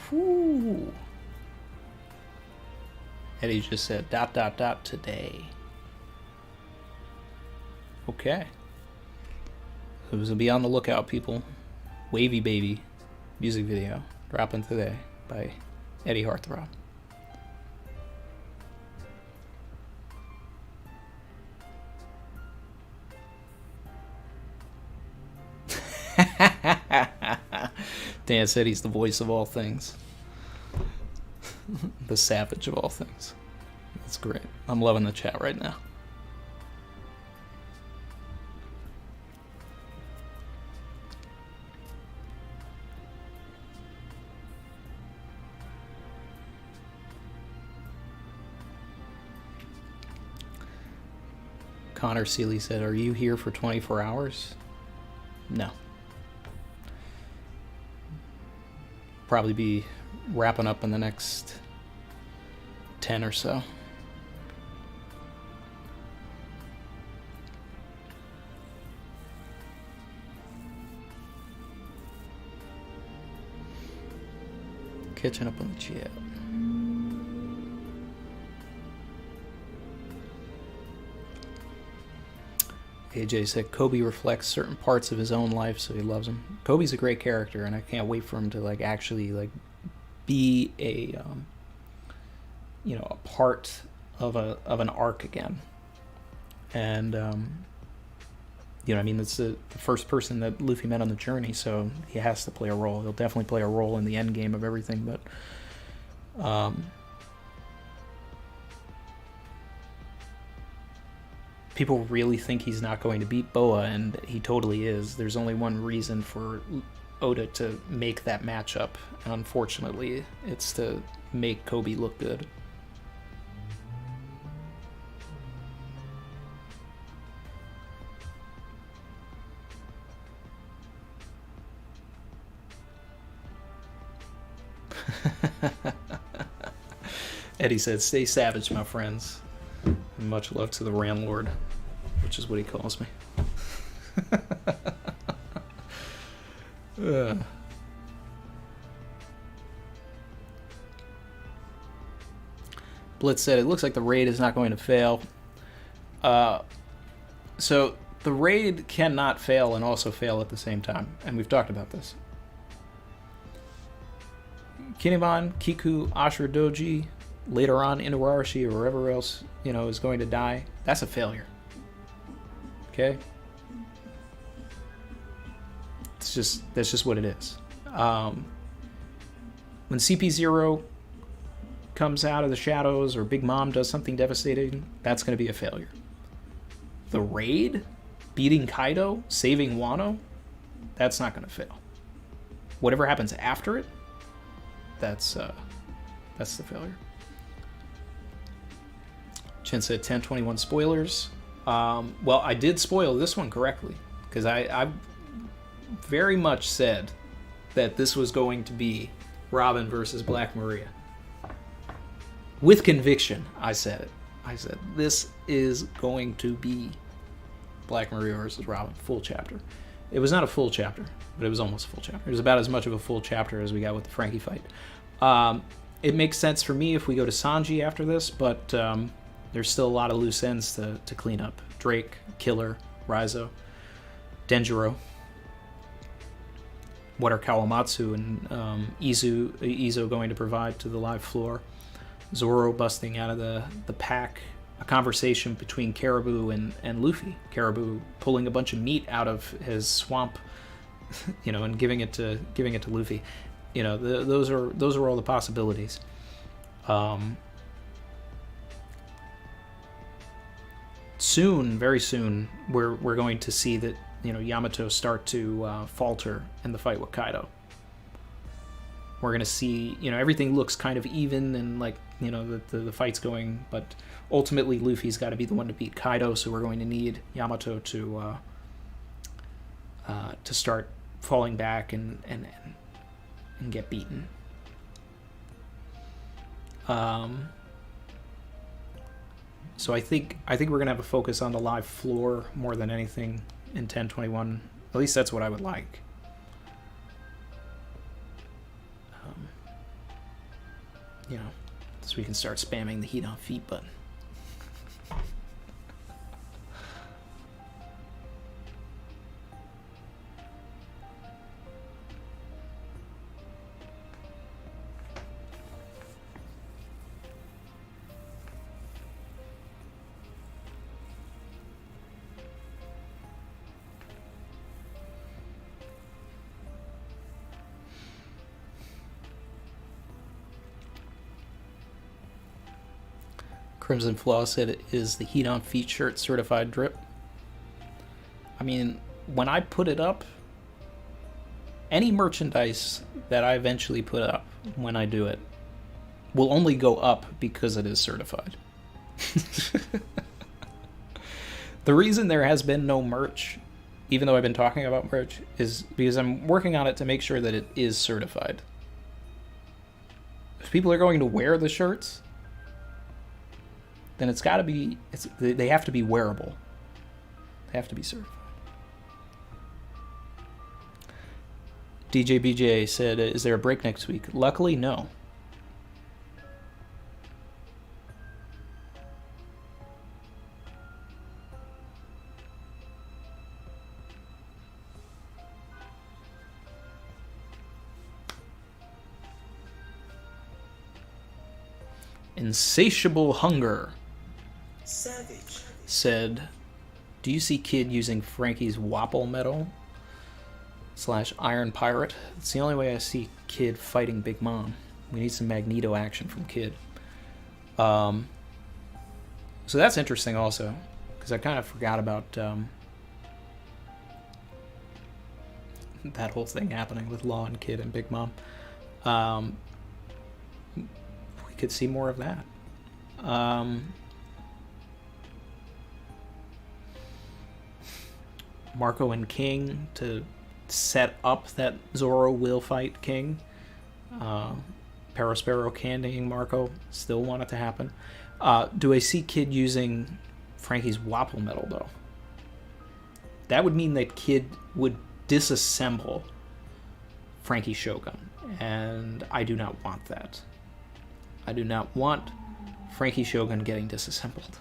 Whew. Eddie just said ... today. Okay. So be on the lookout, people. Wavy Baby music video dropping today by Eddie Heartthrob. Dan said he's the voice of all things. The savage of all things. That's great. I'm loving the chat right now. Connor Seeley said, "Are you here for 24 hours?" No. Probably be wrapping up in the next 10 or so. Catching up on the chat. AJ said Kobe reflects certain parts of his own life, so he loves him. Kobe's a great character, and I can't wait for him to like actually like be a a part of an arc again. And I mean, it's the first person that Luffy met on the journey, so he has to play a role. He'll definitely play a role in the end game of everything, but people really think he's not going to beat Boa, and he totally is. There's only one reason for Oda to make that matchup, and unfortunately, it's to make Kobe look good. Eddie said, "Stay savage, my friends." And much love to the Ramlord, which is what he calls me. Blitz said, "It looks like the raid is not going to fail." So the raid cannot fail and also fail at the same time, and we've talked about this. Kinemon, Kiku, Ashura Doji, later on Inuarashi or wherever else is going to die. That's a failure. Okay, that's just what it is. When CP0 comes out of the shadows or Big Mom does something devastating, that's going to be a failure. The raid, beating Kaido, saving Wano, that's not going to fail. Whatever happens after it, that's the failure. Chen said 1021 spoilers. Well, I did spoil this one correctly, because I very much said that this was going to be Robin versus Black Maria. With conviction, I said it. I said, this is going to be Black Maria versus Robin, full chapter. It was not a full chapter, but it was almost a full chapter. It was about as much of a full chapter as we got with the Frankie fight. It makes sense for me if we go to Sanji after this, but there's still a lot of loose ends to clean up. Drake, Killer, Raizo, Denjiro. What are Kawamatsu and Izo going to provide to the live floor? Zoro busting out of the pack. A conversation between Caribou and Luffy. Caribou pulling a bunch of meat out of his swamp, and giving it to Luffy. Those are all the possibilities. Very soon, we're going to see that Yamato start to falter in the fight with Kaido. We're going to see everything looks kind of even and like the fight's going, but ultimately Luffy's got to be the one to beat Kaido, so we're going to need Yamato to start falling back and get beaten. So I think we're gonna have a focus on the live floor more than anything in 1021. At least that's what I would like. So we can start spamming the heat on feet button. Crimson Flaw said, is the Heat on Feet shirt certified drip? I mean, when I put it up, any merchandise that I eventually put up when I do it will only go up because it is certified. The reason there has been no merch, even though I've been talking about merch, is because I'm working on it to make sure that it is certified. If people are going to wear the shirts, then it's got to be, they have to be wearable. They have to be certified. DJ BJ said, is there a break next week? Luckily, no. Insatiable Hunger Savage. said, do you see Kid using Frankie's Wapple medal / Iron Pirate? It's the only way I see Kid fighting Big Mom. We need some Magneto action from Kid. So that's interesting also, because I kind of forgot about that whole thing happening with Law and Kid and Big Mom. We could see more of that. Marco and King to set up that Zoro will fight King. Perospero candying Marco. Still want it to happen. Do I see Kid using Frankie's Wapple medal, though? That would mean that Kid would disassemble Frankie Shogun. And I do not want that. I do not want Frankie Shogun getting disassembled.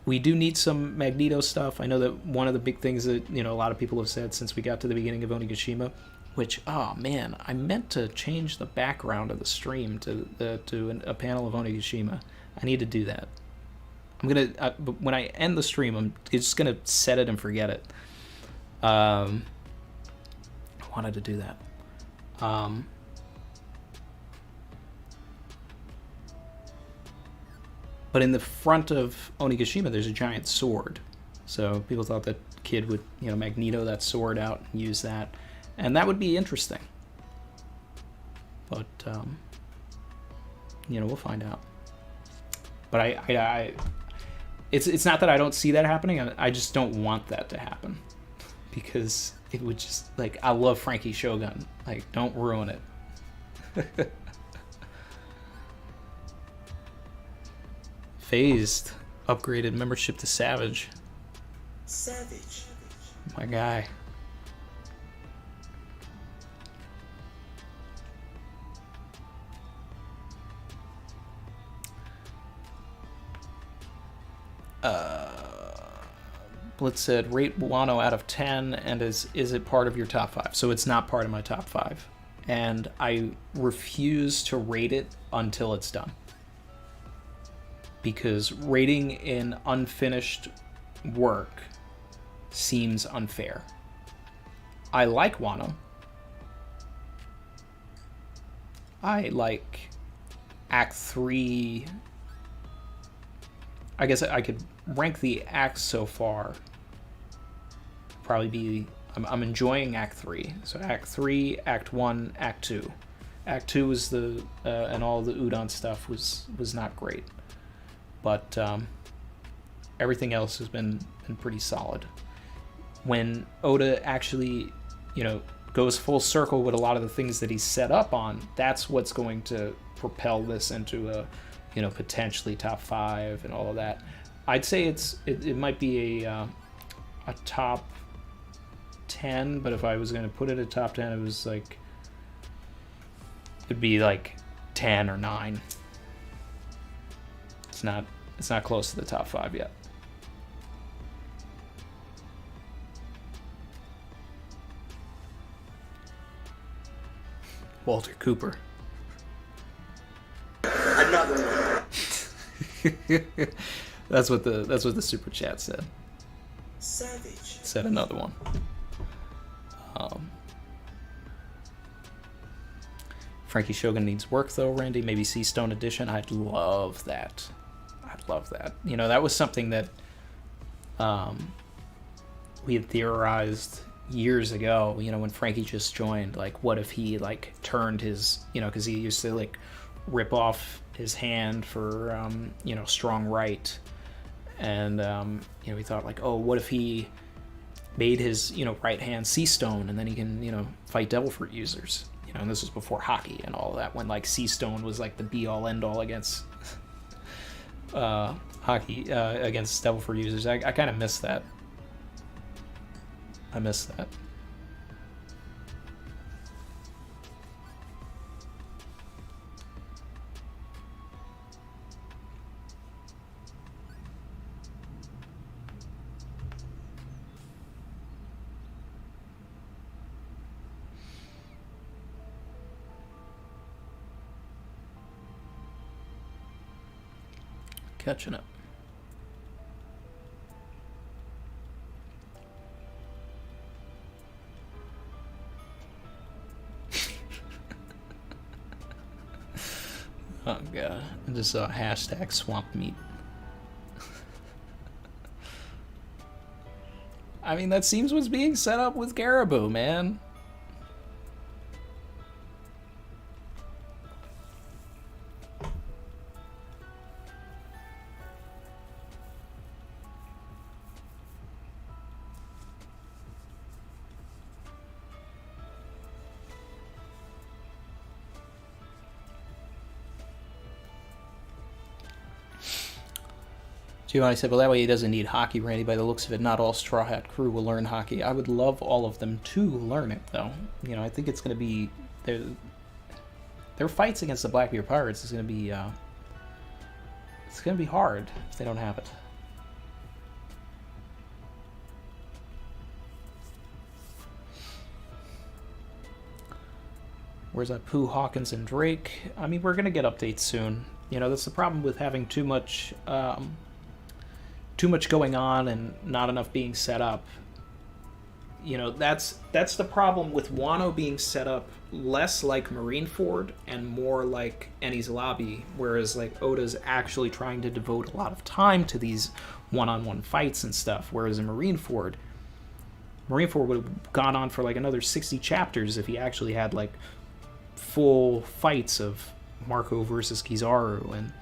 We do need some Magneto stuff. I know that one of the big things that, a lot of people have said since we got to the beginning of Onigashima, which, oh man, I meant to change the background of the stream to a panel of Onigashima. I need to do that. I'm gonna when I end the stream, I'm just gonna set it and forget it. I wanted to do that. But in the front of Onigashima, there's a giant sword. So people thought that Kid would, Magneto that sword out and use that. And that would be interesting. But, we'll find out. But it's not that I don't see that happening. I just don't want that to happen. Because it would just, I love Frankie Shogun. Don't ruin it. Phased upgraded membership to Savage. Savage. My guy. Blitz said, rate Wano out of 10, and is it part of your top 5? So it's not part of my top 5. And I refuse to rate it until it's done. Because rating in unfinished work seems unfair. I like Wano. I like Act 3. I guess I could rank the acts so far. Probably be... I'm enjoying Act 3. So Act 3, Act 1, Act 2. Act 2 was the... and all the udon stuff was not great. But everything else has been pretty solid. When Oda actually, goes full circle with a lot of the things that he's set up on, that's what's going to propel this into a, potentially top 5 and all of that. I'd say it might be a top 10, but if I was going to put it at top 10, it was it'd be 10 or 9. It's not close to the top 5 yet. Walter Cooper. Another one. That's what the super chat said. Savage. Said another one. Frankie Shogun needs work, though, Randy. Maybe Sea Stone Edition. I'd love that. I'd love that. You know, that was something that we had theorized years ago, you know, when Frankie just joined. Like, what if he, like, turned his, you know, because he used to, like, rip off his hand for, you know, strong right. And, you know, we thought, like, oh, what if he made his, you know, right hand Sea Stone, and then he can, you know, fight Devil Fruit users. You know, and this was before hockey and all that, when, like, Sea Stone was, like, the be-all, end-all against hockey, against Devil Fruit users. I kind of miss that. I miss that. Catching up. Oh god, I just saw hashtag swamp meat. I mean, that seems what's being set up with Caribou, man. Giovanni said, well, that way he doesn't need hockey, Randy. By the looks of it, not all Straw Hat crew will learn hockey. I would love all of them to learn it, though. You know, I think it's going to be... Their fights against the Blackbeard Pirates is going to be... it's going to be hard if they don't have it. Where's that Pooh, Hawkins, and Drake? I mean, we're going to get updates soon. You know, that's the problem with having too much going on and not enough being set up. You know, that's the problem with Wano being set up less like Marineford and more like Eni's Lobby, whereas like Oda's actually trying to devote a lot of time to these one-on-one fights and stuff, whereas in Marineford would have gone on for like another 60 chapters if he actually had like full fights of Marco versus Kizaru and,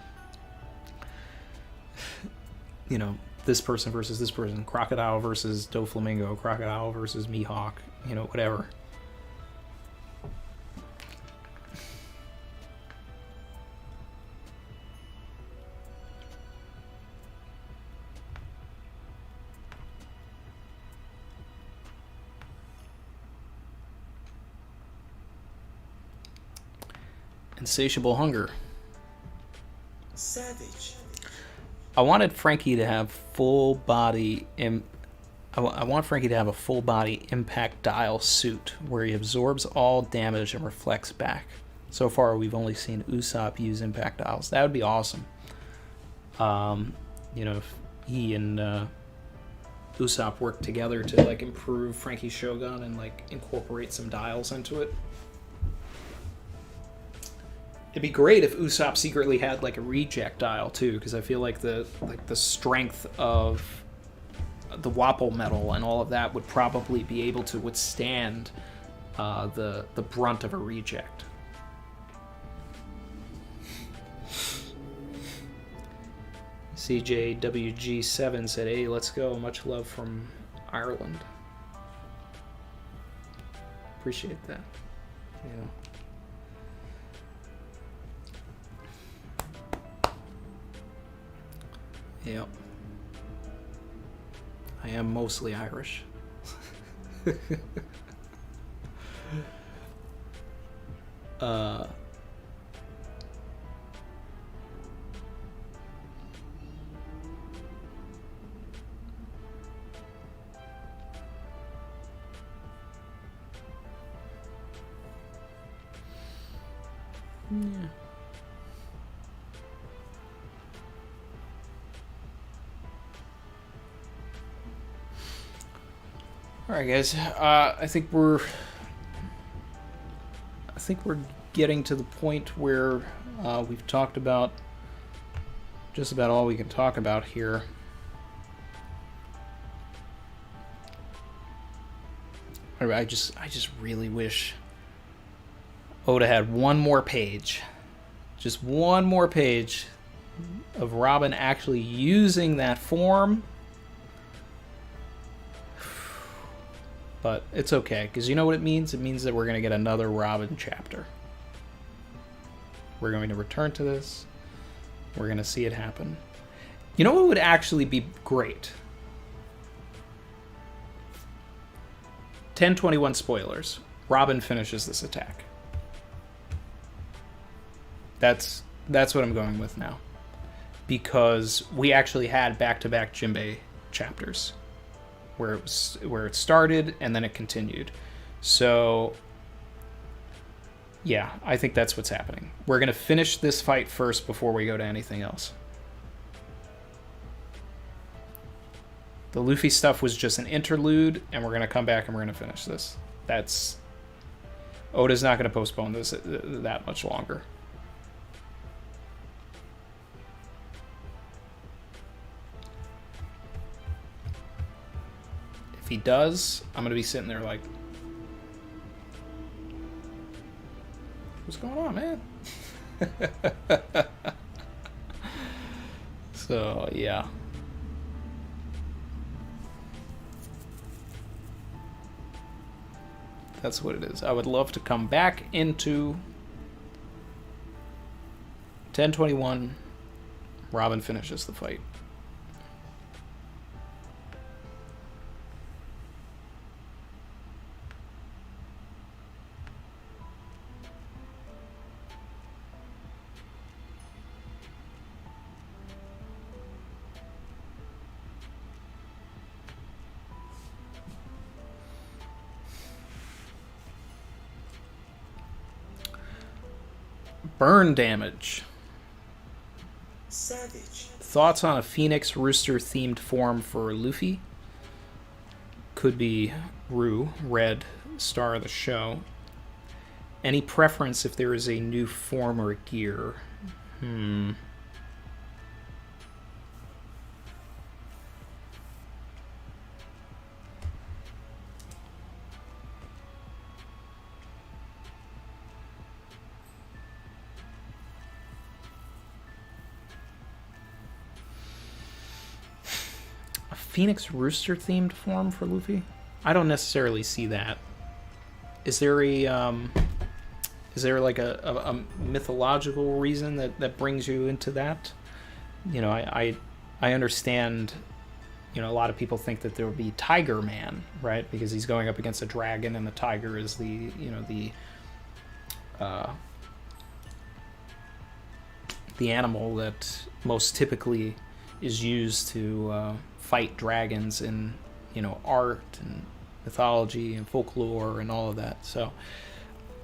you know, this person versus this person, Crocodile versus Doflamingo, Crocodile versus Mihawk, you know, whatever. Insatiable hunger. Savage. I wanted Frankie to have full body. I want Frankie to have a full body impact dial suit where he absorbs all damage and reflects back. So far, we've only seen Usopp use impact dials. That would be awesome. You know, if he and Usopp work together to like improve Frankie's Shogun and like incorporate some dials into it. It'd be great if Usopp secretly had like a reject dial too, because I feel like the strength of the Wapple metal and all of that would probably be able to withstand the brunt of a reject. CJWG7 said, "Hey, let's go. Much love from Ireland." Appreciate that. Yeah. Yep. I am mostly Irish. Yeah. All right, guys. I think we're getting to the point where we've talked about just about all we can talk about here. I just really wish Oda had one more page. Just one more page of Robin actually using that form. But it's okay, because you know what it means? It means that we're going to get another Robin chapter. We're going to return to this. We're going to see it happen. You know what would actually be great? 10:21 spoilers. Robin finishes this attack. That's what I'm going with now. Because we actually had back-to-back Jinbei chapters. Where it started and then it continued. So yeah, I think that's what's happening. We're going to finish this fight first before we go to anything else. The Luffy stuff was just an interlude, and we're going to come back and we're going to finish this. Oda's not going to postpone this that much longer. If he does, I'm going to be sitting there like, what's going on, man? So, yeah. That's what it is. I would love to come back into 10:21. Robin finishes the fight. Burn damage. Savage. Thoughts on a Phoenix Rooster themed form for Luffy? Could be Rue, Red, star of the show. Any preference if there is a new form or gear? Phoenix Rooster themed form for Luffy? I don't necessarily see that. Is there like a mythological reason that brings you into that? You know, I understand, you know, a lot of people think that there would be Tiger Man, right? Because he's going up against a dragon and the tiger is the animal that most typically is used to fight dragons in, you know, art and mythology and folklore and all of that. So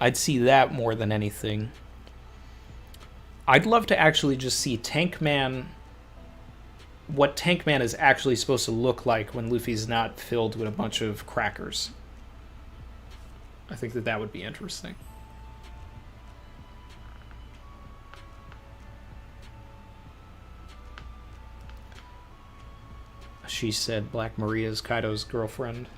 I'd see that more than anything. I'd love to actually just see Tank Man, what Tank Man is actually supposed to look like when Luffy's not filled with a bunch of crackers. I think that would be interesting. She said Black Maria's Kaido's girlfriend,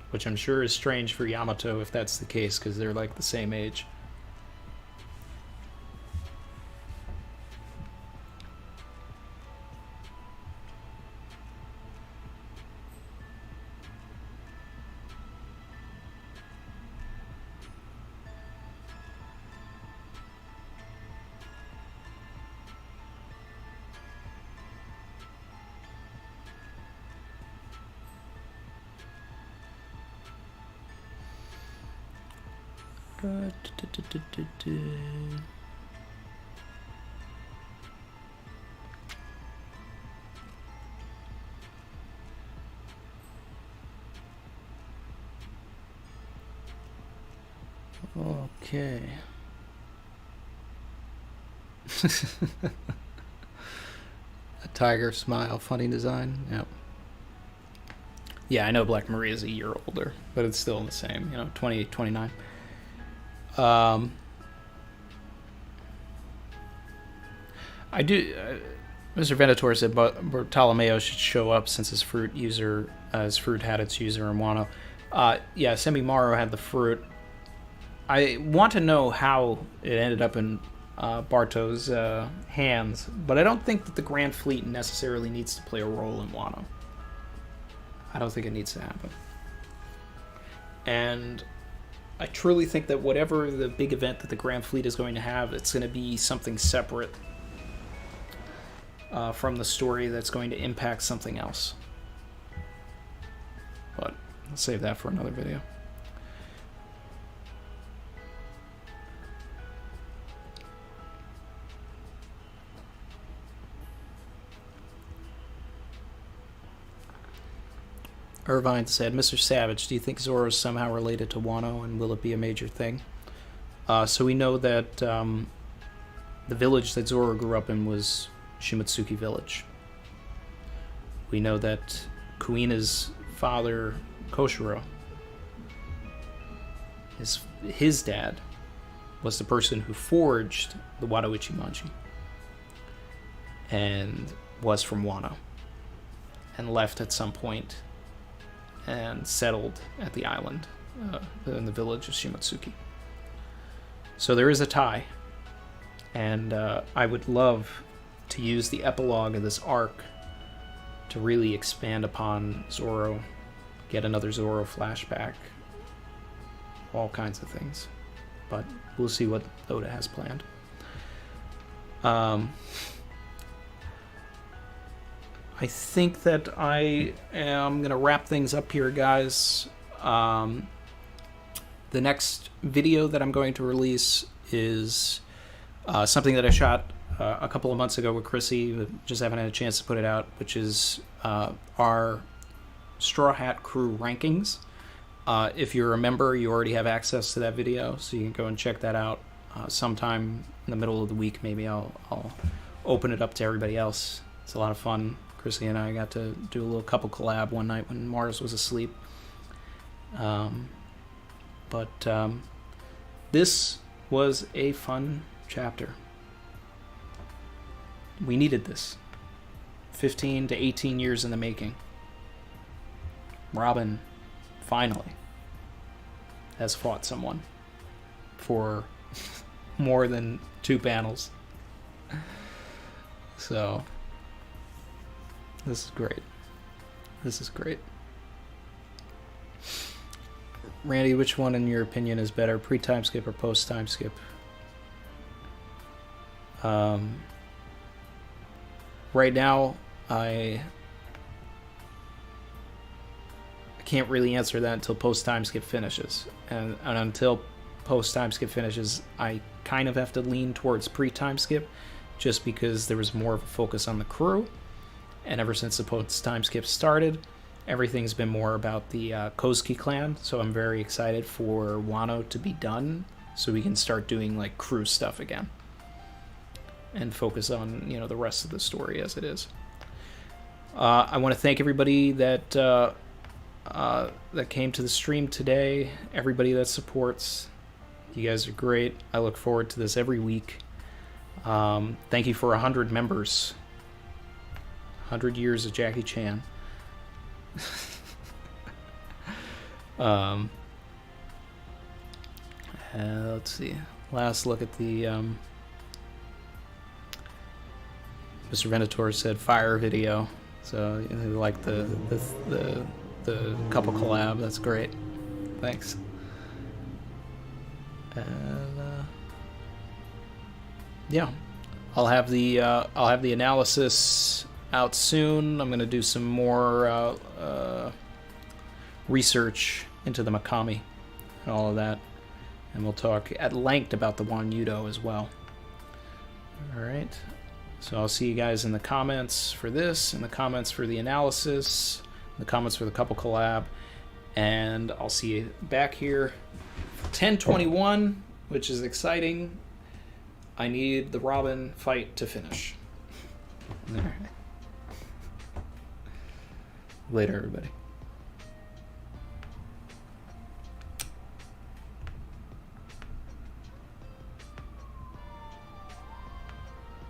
which I'm sure is strange for Yamato if that's the case, because they're like the same age. Okay. A tiger smile, funny design. Yep. Yeah, I know Black Maria is a year older, but it's still the same, you know, 28, 29. I do. Mr. Venator said Bartolomeo should show up since his fruit had its user in Wano. Yeah, Semimaru had the fruit. I want to know how it ended up in Barto's hands, but I don't think that the Grand Fleet necessarily needs to play a role in Wano. I don't think it needs to happen. And I truly think that whatever the big event that the Grand Fleet is going to have, it's going to be something separate from the story that's going to impact something else. But I'll save that for another video. Irvine said, Mr. Savage, do you think Zoro is somehow related to Wano, and will it be a major thing? So we know that the village that Zoro grew up in was Shimotsuki Village. We know that Kuina's father, Koshiro, his dad, was the person who forged the Wado Ichimonji, and was from Wano, and left at some point and settled at the island in the village of Shimotsuki. So there is a tie, and I would love to use the epilogue of this arc to really expand upon Zoro, get another Zoro flashback, all kinds of things. But we'll see what Oda has planned. I think that I am going to wrap things up here, guys. The next video that I'm going to release is something that I shot a couple of months ago with Chrissy, but just haven't had a chance to put it out, which is our Straw Hat Crew rankings. If you're a member, you already have access to that video, so you can go and check that out sometime in the middle of the week. Maybe I'll open it up to everybody else. It's a lot of fun. Chrissy and I got to do a little couple collab one night when Mars was asleep. This was a fun chapter. We needed this. 15 to 18 years in the making. Robin finally has fought someone for more than 2 panels. So this is great. This is great. Randy, which one in your opinion is better, pre-time skip or post-time skip? Right now, I can't really answer that until post-time skip finishes. And until post-time skip finishes, I kind of have to lean towards pre-time skip, just because there was more of a focus on the crew. And ever since the post-time skip started, everything's been more about the Kozuki clan. So I'm very excited for Wano to be done, so we can start doing like crew stuff again, and focus on, you know, the rest of the story as it is. I want to thank everybody that that came to the stream today. Everybody that supports, you guys are great. I look forward to this every week. Thank you for 100 members. 100 years of Jackie Chan. Let's see. Last look at the Mr. Venator said fire video, so you know, like the couple collab. That's great. Thanks. And yeah, I'll have the analysis out soon. I'm gonna do some more research into the Makami and all of that, and we'll talk at length about the Wan Yudo as well. All right. So I'll see you guys in the comments for this, in the comments for the analysis, in the comments for the couple collab, and I'll see you back here for 10:21, which is exciting. I need the Robin fight to finish. There. Later, everybody.